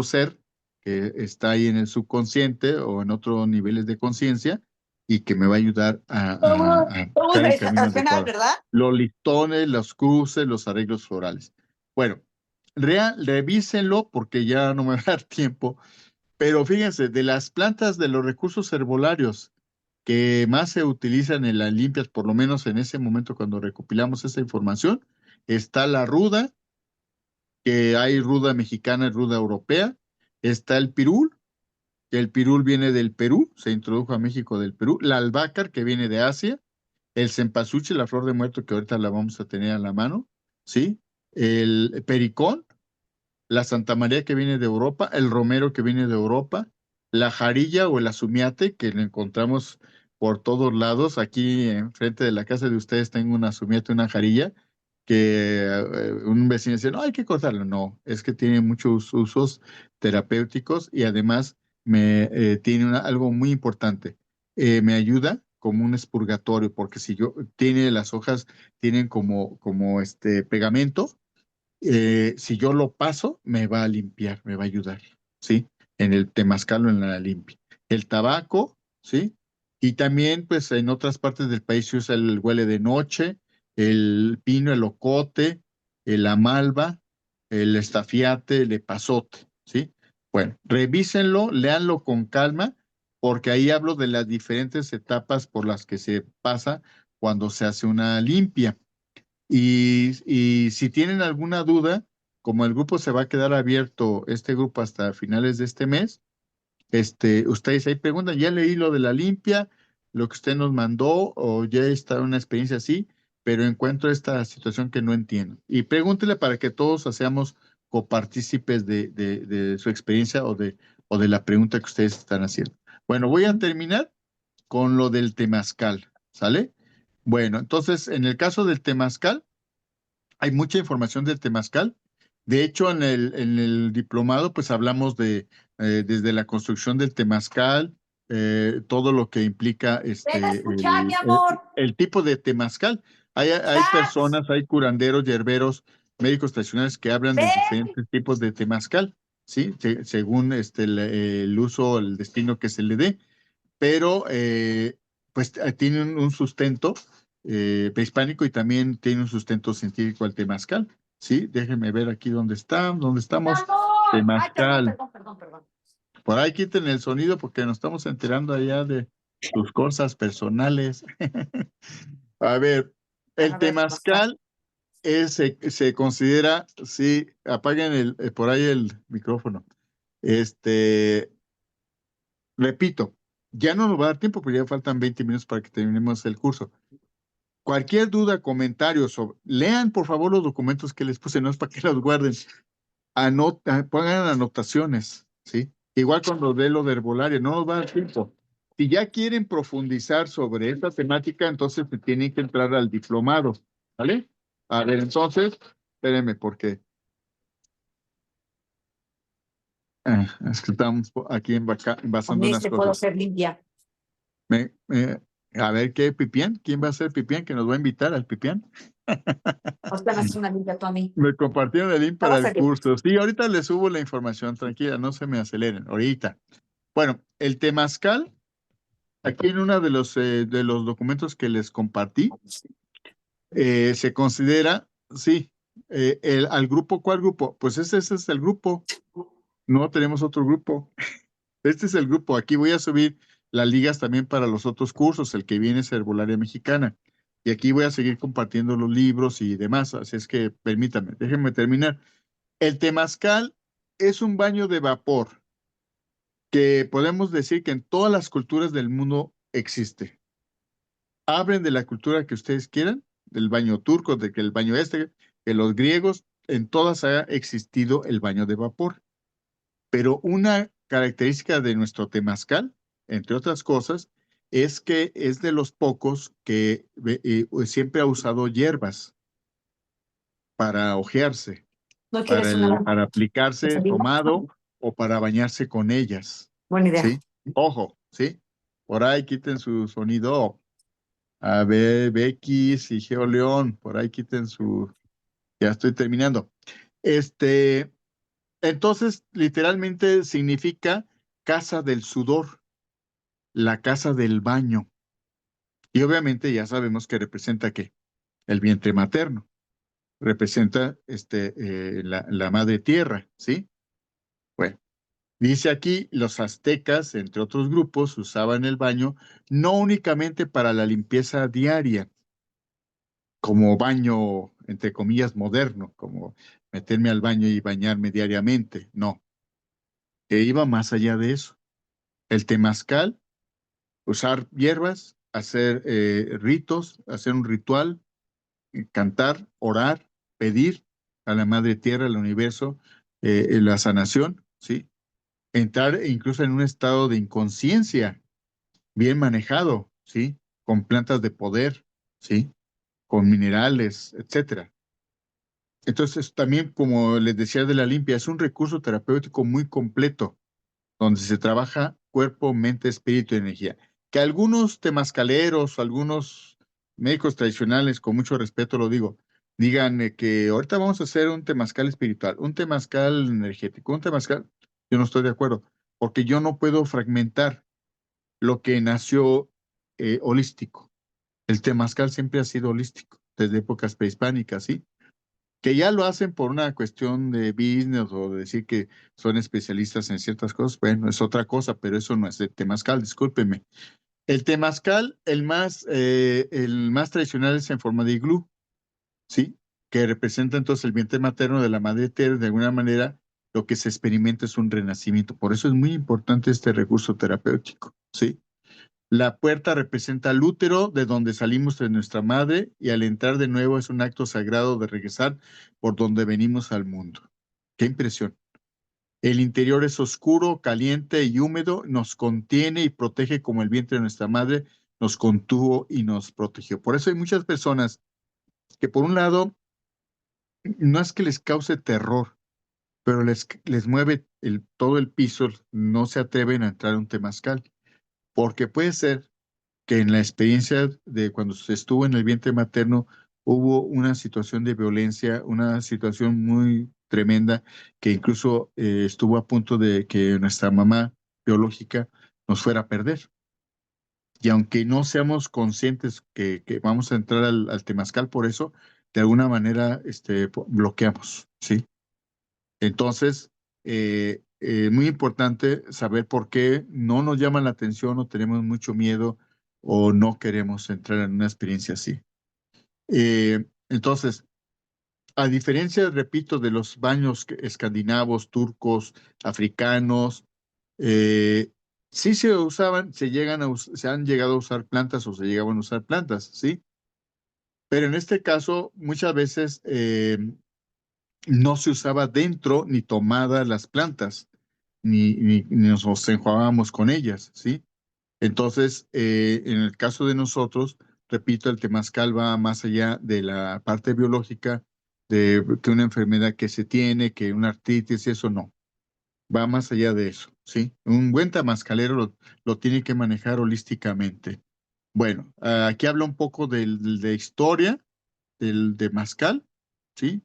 ser que está ahí en el subconsciente o en otros niveles de conciencia y que me va a ayudar a buscar el camino Al final, adecuado. ¿verdad? Los listones, los cruces, los arreglos florales. Bueno, revísenlo porque ya no me va a dar tiempo, pero fíjense, de las plantas de los recursos herbolarios que más se utilizan en las limpias, por lo menos en ese momento cuando recopilamos esta información, está la ruda, que hay ruda mexicana y ruda europea, está el pirul, que el pirul viene del Perú, se introdujo a México del Perú, la albácar, que viene de Asia, el cempasúchil, la flor de muerto, que ahorita la vamos a tener a la mano, ¿sí? El pericón, la Santa María que viene de Europa, el romero que viene de Europa, la jarilla o el azumiate que lo encontramos por todos lados. Aquí enfrente de la casa de ustedes tengo un azumiate, una jarilla, que un vecino dice, no, hay que cortarlo. No, es que tiene muchos usos terapéuticos y además tiene algo muy importante. Me ayuda como un expurgatorio, porque si yo tiene las hojas, tienen como este pegamento, si yo lo paso, me va a limpiar, me va a ayudar, ¿sí? En el temazcal o en la limpia. El tabaco, ¿sí? Y también, pues, en otras partes del país se usa el huele de noche, el pino, el ocote, el amalba, el estafiate, el epazote, ¿sí? Bueno, revísenlo, léanlo con calma, porque ahí hablo de las diferentes etapas por las que se pasa cuando se hace una limpia. Y si tienen alguna duda, como el grupo se va a quedar abierto, este grupo hasta finales de este mes, ustedes ahí preguntan, ya leí lo de la limpia, lo que usted nos mandó, o ya está una experiencia así, pero encuentro esta situación que no entiendo. Y pregúntele para que todos seamos copartícipes de su experiencia o de la pregunta que ustedes están haciendo. Bueno, voy a terminar con lo del temazcal, ¿sale? Bueno, entonces, en el caso del temazcal, hay mucha información del temazcal. De hecho, en el diplomado, pues hablamos de desde la construcción del temazcal, todo lo que implica Ven a escuchar, mi amor. el tipo de temazcal. Hay personas, hay curanderos, hierberos, médicos tradicionales que hablan de diferentes tipos de temazcal, ¿sí? Según el uso, el destino que se le dé, pero pues tiene un sustento prehispánico y también tiene un sustento científico el temazcal, ¿sí? Déjenme ver aquí dónde estamos. Temazcal. Ay, perdón. Por ahí quiten el sonido porque nos estamos enterando allá de tus cosas personales. A ver, el temazcal se considera, sí, apaguen por ahí el micrófono. Repito, ya no nos va a dar tiempo porque ya faltan 20 minutos para que terminemos el curso. Cualquier duda, comentario lean por favor los documentos que les puse, no es para que los guarden. Pongan anotaciones, ¿sí? Igual cuando dé lo de herbolaria, no nos va a dar tiempo. Si ya quieren profundizar sobre esta temática, entonces se tienen que entrar al diplomado, ¿vale? A ver, entonces, espérenme, porque es que estamos aquí basando unas cosas. Puedo ser limpia. A ver, ¿qué Pipián? ¿Quién va a ser Pipián? ¿Que nos va a invitar al Pipián? Ahorita me haces una limpia tú a mí. Me compartieron el link para el curso. Sí, ahorita les subo la información, tranquila, no se me aceleren, ahorita. Bueno, el temazcal, aquí en uno de los documentos que les compartí, se considera, sí, al grupo, ¿cuál grupo? Pues ese es el grupo, no tenemos otro grupo. Este es el grupo, aquí voy a subir las ligas también para los otros cursos, el que viene es Herbolaria Mexicana. Y aquí voy a seguir compartiendo los libros y demás, así es que permítanme, déjenme terminar. El temazcal es un baño de vapor que podemos decir que en todas las culturas del mundo existe. Hablen de la cultura que ustedes quieran, del baño turco, del baño de los griegos, en todas ha existido el baño de vapor. Pero una característica de nuestro temazcal, entre otras cosas, es que es de los pocos que siempre ha usado hierbas para ojearse, ¿No quieres una para aplicarse tomado o para bañarse con ellas. Buena idea. ¿Sí? Ojo, ¿sí? Por ahí quiten su sonido. A ver, Becky y Geo León, por ahí quiten su... Ya estoy terminando. Entonces, literalmente significa casa del sudor, la casa del baño. Y obviamente ya sabemos que representa ¿qué? El vientre materno. Representa la madre tierra, ¿sí? Bueno, dice aquí, los aztecas, entre otros grupos, usaban el baño no únicamente para la limpieza diaria, como baño, entre comillas, moderno, como meterme al baño y bañarme diariamente, no, que iba más allá de eso. El temazcal, usar hierbas, hacer ritos, hacer un ritual, cantar, orar, pedir a la Madre Tierra, al universo, la sanación, ¿sí? Entrar incluso en un estado de inconsciencia bien manejado, ¿sí? Con plantas de poder, ¿sí? Con minerales, etcétera. Entonces, también, como les decía de la limpia, es un recurso terapéutico muy completo, donde se trabaja cuerpo, mente, espíritu y energía. Que algunos temazcaleros, algunos médicos tradicionales, con mucho respeto lo digo, digan que ahorita vamos a hacer un temazcal espiritual, un temazcal energético, un temazcal, yo no estoy de acuerdo, porque yo no puedo fragmentar lo que nació holístico. El temazcal siempre ha sido holístico, desde épocas prehispánicas, ¿sí? Que ya lo hacen por una cuestión de business o de decir que son especialistas en ciertas cosas, bueno, es otra cosa, pero eso no es el temazcal, discúlpeme. El temazcal, el más tradicional es en forma de iglú, ¿sí? Que representa entonces el vientre materno de la madre tierra, de alguna manera lo que se experimenta es un renacimiento. Por eso es muy importante este recurso terapéutico, ¿sí? La puerta representa el útero de donde salimos de nuestra madre y al entrar de nuevo es un acto sagrado de regresar por donde venimos al mundo. ¡Qué impresión! El interior es oscuro, caliente y húmedo, nos contiene y protege como el vientre de nuestra madre nos contuvo y nos protegió. Por eso hay muchas personas que por un lado no es que les cause terror, pero les mueve todo el piso, no se atreven a entrar a un temazcal, porque puede ser que en la experiencia de cuando se estuvo en el vientre materno hubo una situación de violencia, una situación muy tremenda, que incluso estuvo a punto de que nuestra mamá biológica nos fuera a perder. Y aunque no seamos conscientes que vamos a entrar al temazcal por eso, de alguna manera bloqueamos, ¿sí? Entonces, muy importante saber por qué no nos llama la atención o tenemos mucho miedo o no queremos entrar en una experiencia así. Entonces, a diferencia, repito, de los baños escandinavos, turcos, africanos, sí se usaban, se han llegado a usar plantas o se llegaban a usar plantas, ¿sí? Pero en este caso, muchas veces no se usaba dentro ni tomadas las plantas, ni nos enjuagábamos con ellas, ¿sí? Entonces, en el caso de nosotros, repito, el temazcal va más allá de la parte biológica, de que una enfermedad que se tiene, que una artritis, eso no, va más allá de eso, ¿sí? Un buen temazcalero lo tiene que manejar holísticamente. Bueno, aquí habla un poco de historia del temazcal, ¿sí?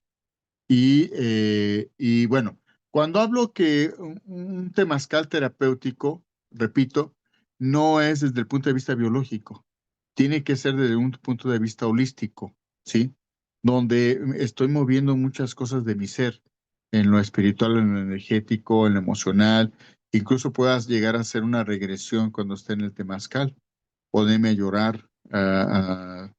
Y bueno, cuando hablo que un temazcal terapéutico, repito, no es desde el punto de vista biológico, tiene que ser desde un punto de vista holístico, ¿sí? Donde estoy moviendo muchas cosas de mi ser, en lo espiritual, en lo energético, en lo emocional, incluso puedas llegar a hacer una regresión cuando esté en el temazcal, ponerme a llorar, a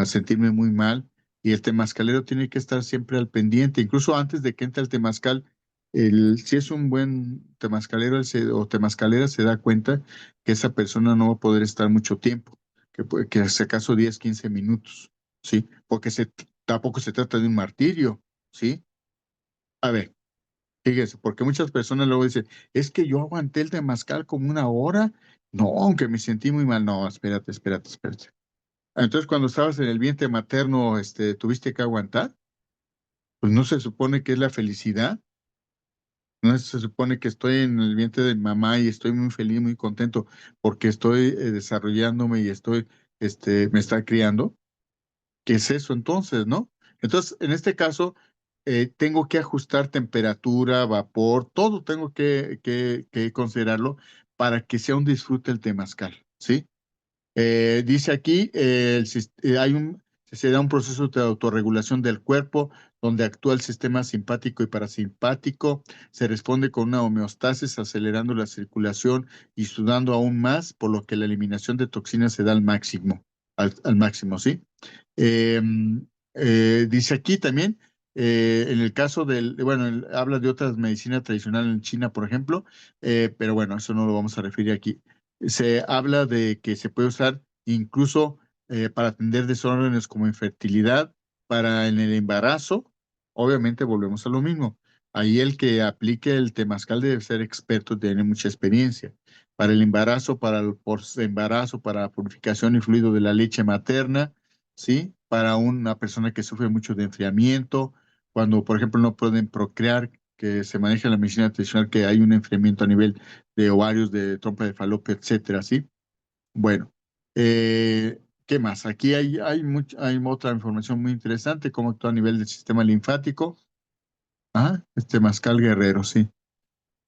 sentirme muy mal. Y el temazcalero tiene que estar siempre al pendiente, incluso antes de que entre el temazcal. Si es un buen temazcalero o temazcalera, se da cuenta que esa persona no va a poder estar mucho tiempo, que si acaso 10, 15 minutos, ¿sí? Porque tampoco se trata de un martirio, ¿sí? A ver, fíjese, porque muchas personas luego dicen, es que yo aguanté el temazcal como una hora. No, aunque me sentí muy mal. No, espérate, espérate, espérate. Entonces, cuando estabas en el vientre materno, ¿tuviste que aguantar? Pues no se supone que es la felicidad. No se supone que estoy en el vientre de mi mamá y estoy muy feliz, muy contento porque estoy desarrollándome y me está criando. ¿Qué es eso entonces, no? Entonces, en este caso, tengo que ajustar temperatura, vapor, todo tengo que considerarlo para que sea un disfrute el temazcal, ¿sí? Dice aquí, se da un proceso de autorregulación del cuerpo donde actúa el sistema simpático y parasimpático, se responde con una homeostasis acelerando la circulación y sudando aún más, por lo que la eliminación de toxinas se da al máximo, ¿sí? Eh, Dice aquí también, en el caso bueno, habla de otras medicinas tradicionales en China, por ejemplo, pero bueno, eso no lo vamos a referir aquí. Se habla de que se puede usar incluso para atender desórdenes como infertilidad, para en el embarazo. Obviamente volvemos a lo mismo. Ahí el que aplique el temazcal debe ser experto, tiene mucha experiencia. Para el embarazo, para el posembarazo, para la purificación y fluido de la leche materna, ¿sí? Para una persona que sufre mucho de enfriamiento, cuando, por ejemplo, no pueden procrear, que se maneja en la medicina tradicional, que hay un enfriamiento a nivel de ovarios, de trompa de falopio, etcétera, ¿sí? Bueno, ¿qué más? Aquí hay otra información muy interesante, cómo actúa a nivel del sistema linfático. Ah, Mascal Guerrero, sí.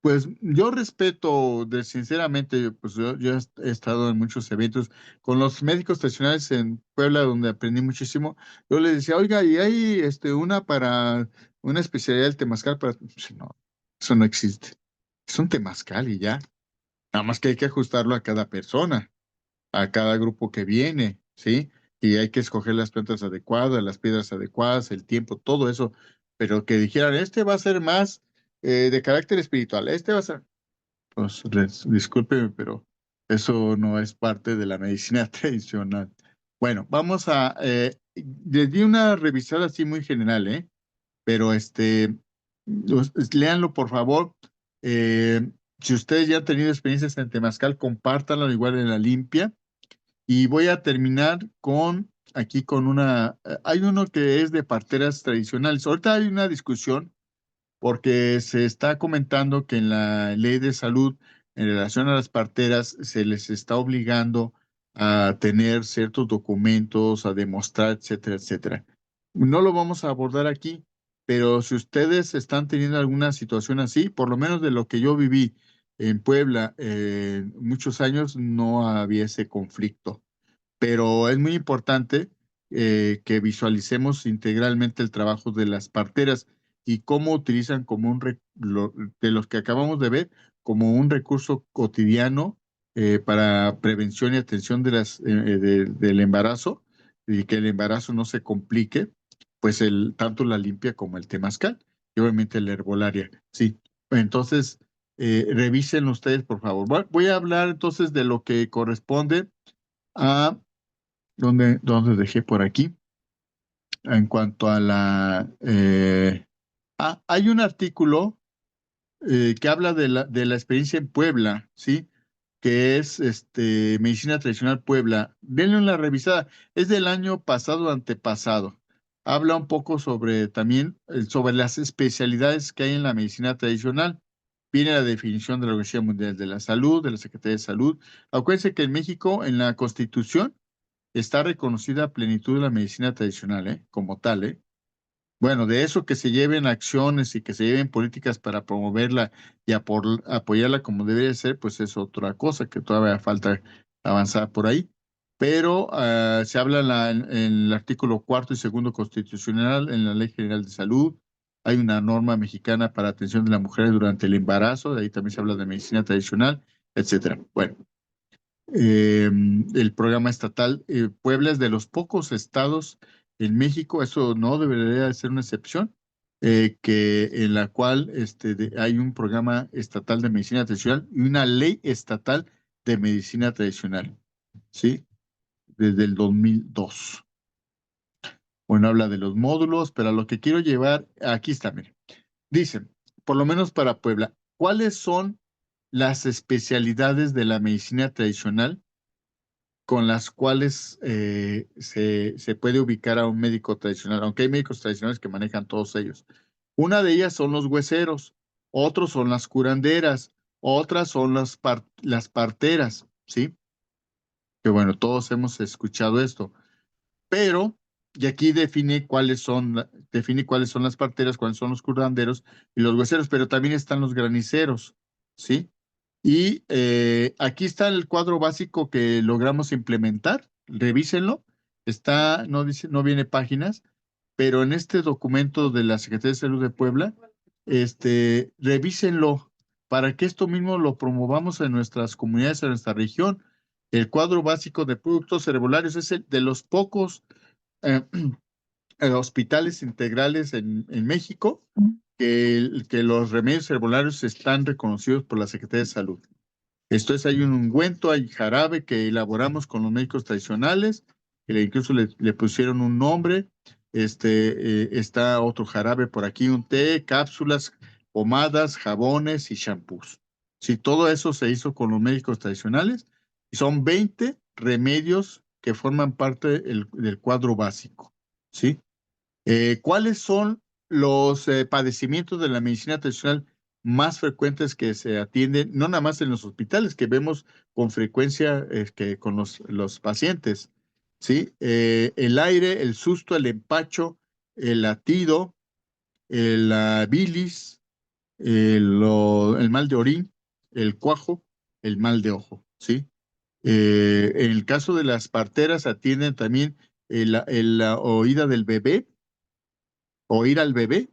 Pues yo respeto, sinceramente, pues yo he estado en muchos eventos con los médicos tradicionales en Puebla, donde aprendí muchísimo. Yo les decía, oiga, y hay una para una especialidad del temazcal para. Pues, no, eso no existe. Es un temazcal y ya. Nada más que hay que ajustarlo a cada persona, a cada grupo que viene, ¿sí? Y hay que escoger las plantas adecuadas, las piedras adecuadas, el tiempo, todo eso. Pero que dijeran, este va a ser más de carácter espiritual, este va a ser. Pues discúlpeme, pero eso no es parte de la medicina tradicional. Bueno, les di una revisada así muy general, ¿eh? Pero léanlo por favor. Si ustedes ya han tenido experiencias en Temazcal, compártanlo igual en la limpia. Y voy a terminar aquí con hay uno que es de parteras tradicionales. Ahorita hay una discusión porque se está comentando que en la ley de salud, en relación a las parteras, se les está obligando a tener ciertos documentos, a demostrar, etcétera, etcétera. No lo vamos a abordar aquí, pero si ustedes están teniendo alguna situación así, por lo menos de lo que yo viví en Puebla, muchos años no había ese conflicto, pero es muy importante que visualicemos integralmente el trabajo de las parteras y cómo utilizan como de los que acabamos de ver, como un recurso cotidiano para prevención y atención del embarazo, y que el embarazo no se complique, pues tanto la limpia como el temazcal y obviamente la herbolaria. Sí, entonces revisen ustedes, por favor. Voy a hablar entonces de lo que corresponde a ¿dónde dejé por aquí? En cuanto a hay un artículo que habla de la experiencia en Puebla, ¿sí? Que es Medicina Tradicional Puebla. Denle una revisada. Es del año pasado, antepasado. Habla un poco sobre también sobre las especialidades que hay en la medicina tradicional. Viene la definición de la Organización Mundial de la Salud, de la Secretaría de Salud. Acuérdense que en México, en la Constitución, está reconocida a plenitud de la medicina tradicional, como tal, ¿eh? Bueno, de eso que se lleven acciones y que se lleven políticas para promoverla y apoyarla como debería ser, pues es otra cosa que todavía falta avanzar por ahí. Pero se habla en el artículo cuarto y segundo constitucional, en la Ley General de Salud. Hay una norma mexicana para atención de las mujeres durante el embarazo, de ahí también se habla de medicina tradicional, etcétera. Bueno, el programa estatal. Puebla es de los pocos estados en México, eso no debería de ser una excepción, en la cual hay un programa estatal de medicina tradicional y una ley estatal de medicina tradicional, ¿sí? Desde el 2002. Bueno, habla de los módulos, pero a lo que quiero llevar, aquí está, miren. Dicen, por lo menos para Puebla, ¿cuáles son las especialidades de la medicina tradicional con las cuales se puede ubicar a un médico tradicional, aunque hay médicos tradicionales que manejan todos ellos? Una de ellas son los hueseros, otros son las curanderas, otras son las parteras, ¿sí? Que bueno, todos hemos escuchado esto, pero, y aquí define cuáles son las parteras, cuáles son los curanderos y los hueseros, pero también están los graniceros, ¿sí? Y aquí está el cuadro básico que logramos implementar. Revísenlo. No dice, no viene páginas, pero en este documento de la Secretaría de Salud de Puebla, revísenlo para que esto mismo lo promovamos en nuestras comunidades, en nuestra región. El cuadro básico de productos herbolarios es el de los pocos eh, hospitales integrales en México que los remedios herbolarios están reconocidos por la Secretaría de Salud. Esto es, hay un ungüento, hay jarabe que elaboramos con los médicos tradicionales, que incluso le pusieron un nombre. Está otro jarabe por aquí, un té, cápsulas, pomadas, jabones y shampoos. Sí, todo eso se hizo con los médicos tradicionales y son 20 remedios que forman parte del cuadro básico. ¿Sí? ¿Cuáles son los padecimientos de la medicina tradicional más frecuentes que se atienden, no nada más en los hospitales, que vemos con frecuencia que con los pacientes? ¿Sí? El aire, el susto, el empacho, el latido, la bilis, el mal de orín, el cuajo, el mal de ojo. ¿Sí? En el caso de las parteras atienden también la oída del bebé, oír al bebé,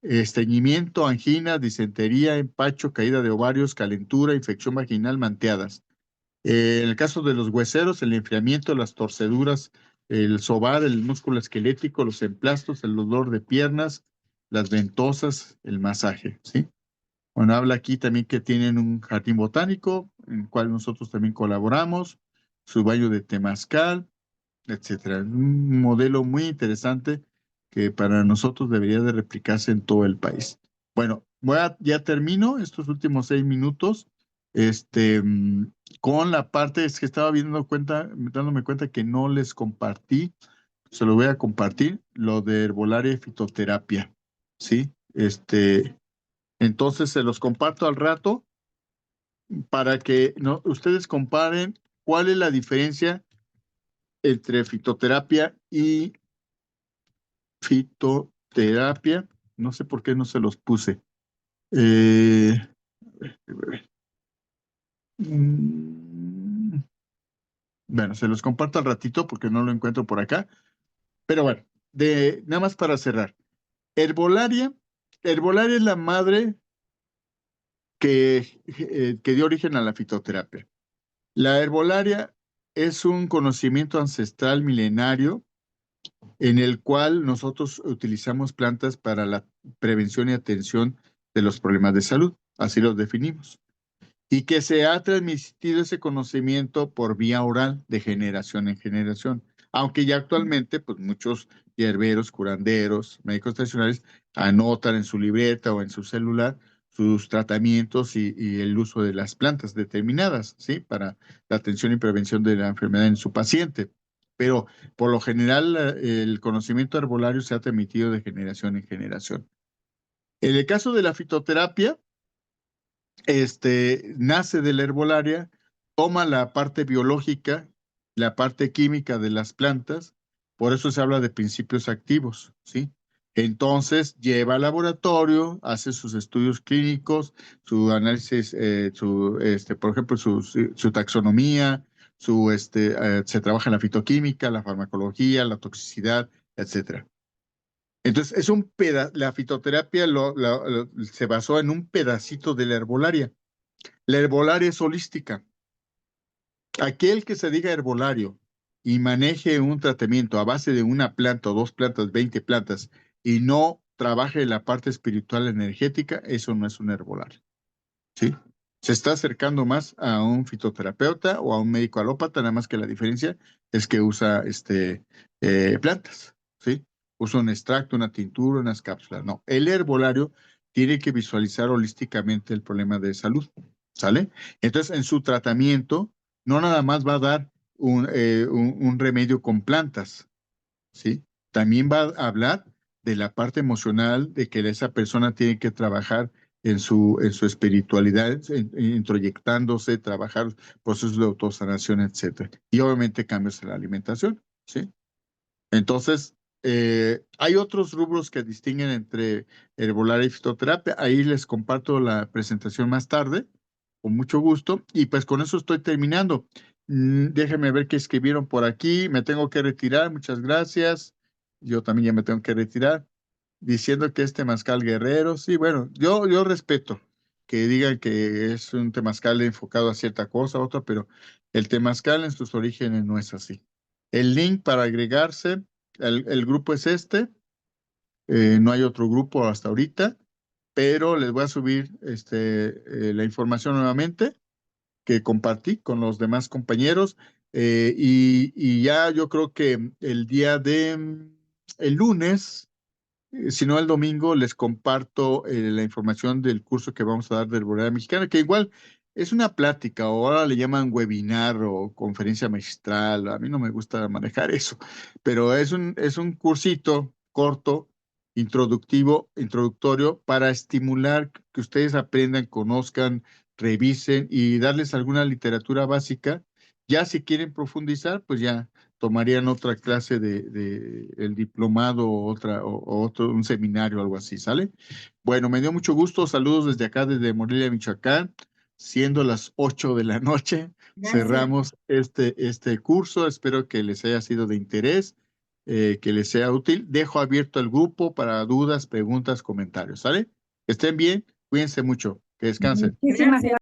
estreñimiento, angina, disentería, empacho, caída de ovarios, calentura, infección vaginal, manteadas. En el caso de los hueseros, el enfriamiento, las torceduras, el sobar, el músculo esquelético, los emplastos, el dolor de piernas, las ventosas, el masaje, ¿sí? Bueno, habla aquí también que tienen un jardín botánico, en el cual nosotros también colaboramos, su baño de temazcal, etcétera. Un modelo muy interesante que para nosotros debería de replicarse en todo el país. Bueno, ya termino estos últimos 6 minutos, con la parte, es que estaba dándome cuenta que no les compartí, se lo voy a compartir, lo de herbolaria y fitoterapia, ¿sí? Entonces se los comparto al rato para que ustedes comparen cuál es la diferencia entre fitoterapia y fitoterapia. No sé por qué no se los puse. Bueno, se los comparto al ratito porque no lo encuentro por acá. Pero bueno, nada más para cerrar. Herbolaria es la madre que dio origen a la fitoterapia. La herbolaria es un conocimiento ancestral milenario en el cual nosotros utilizamos plantas para la prevención y atención de los problemas de salud. Así los definimos. Y que se ha transmitido ese conocimiento por vía oral de generación en generación. Aunque ya actualmente, pues muchos hierberos, curanderos, médicos tradicionales anotan en su libreta o en su celular sus tratamientos y el uso de las plantas determinadas, ¿sí? Para la atención y prevención de la enfermedad en su paciente. Pero por lo general, el conocimiento herbolario se ha transmitido de generación en generación. En el caso de la fitoterapia, nace de la herbolaria, toma la parte biológica, la parte química de las plantas, por eso se habla de principios activos, ¿sí? Entonces lleva al laboratorio, hace sus estudios clínicos, su análisis, por ejemplo, su taxonomía, se trabaja en la fitoquímica, la farmacología, la toxicidad, etcétera. Entonces, la fitoterapia se basó en un pedacito de la herbolaria. La herbolaria es holística. Aquel que se diga herbolario y maneje un tratamiento a base de una planta o 2 plantas, 20 plantas, y no trabaje la parte espiritual energética, eso no es un herbolario, ¿sí? Se está acercando más a un fitoterapeuta o a un médico alópata, nada más que la diferencia es que usa plantas, ¿sí? Usa un extracto, una tintura, unas cápsulas. No, el herbolario tiene que visualizar holísticamente el problema de salud, ¿sale? Entonces, en su tratamiento, no nada más va a dar un remedio con plantas, ¿sí? También va a hablar de la parte emocional, de que esa persona tiene que trabajar en su espiritualidad, introyectándose, trabajar procesos de autosanación, etcétera. Y obviamente cambios en la alimentación, ¿sí? Entonces, hay otros rubros que distinguen entre herbolaria y fitoterapia. Ahí les comparto la presentación más tarde, con mucho gusto. Y pues con eso estoy terminando. Déjenme ver qué escribieron por aquí. Me tengo que retirar. Muchas gracias. Yo también ya me tengo que retirar. Diciendo que es temazcal guerrero. Sí, bueno, yo respeto que digan que es un temazcal enfocado a cierta cosa, a otra, pero el temazcal en sus orígenes no es así. El link para agregarse, el grupo es no hay otro grupo hasta ahorita, pero les voy a subir la información nuevamente que compartí con los demás compañeros y ya yo creo que el lunes, si no el domingo, les comparto la información del curso que vamos a dar de herbolaria mexicana, que igual es una plática, o ahora le llaman webinar o conferencia magistral. A mí no me gusta manejar eso, pero es un cursito corto, introductorio, para estimular que ustedes aprendan, conozcan, revisen y darles alguna literatura básica. Ya si quieren profundizar, pues ya tomarían otra clase de el diplomado o otro, un seminario o algo así, ¿sale? Bueno, me dio mucho gusto. Saludos desde acá, desde Morelia, Michoacán. Siendo las 8 de la noche, Gracias. cerramos este curso. Espero que les haya sido de interés, que les sea útil. Dejo abierto el grupo para dudas, preguntas, comentarios, ¿sale? Que estén bien, cuídense mucho, que descansen. Muchísimas gracias.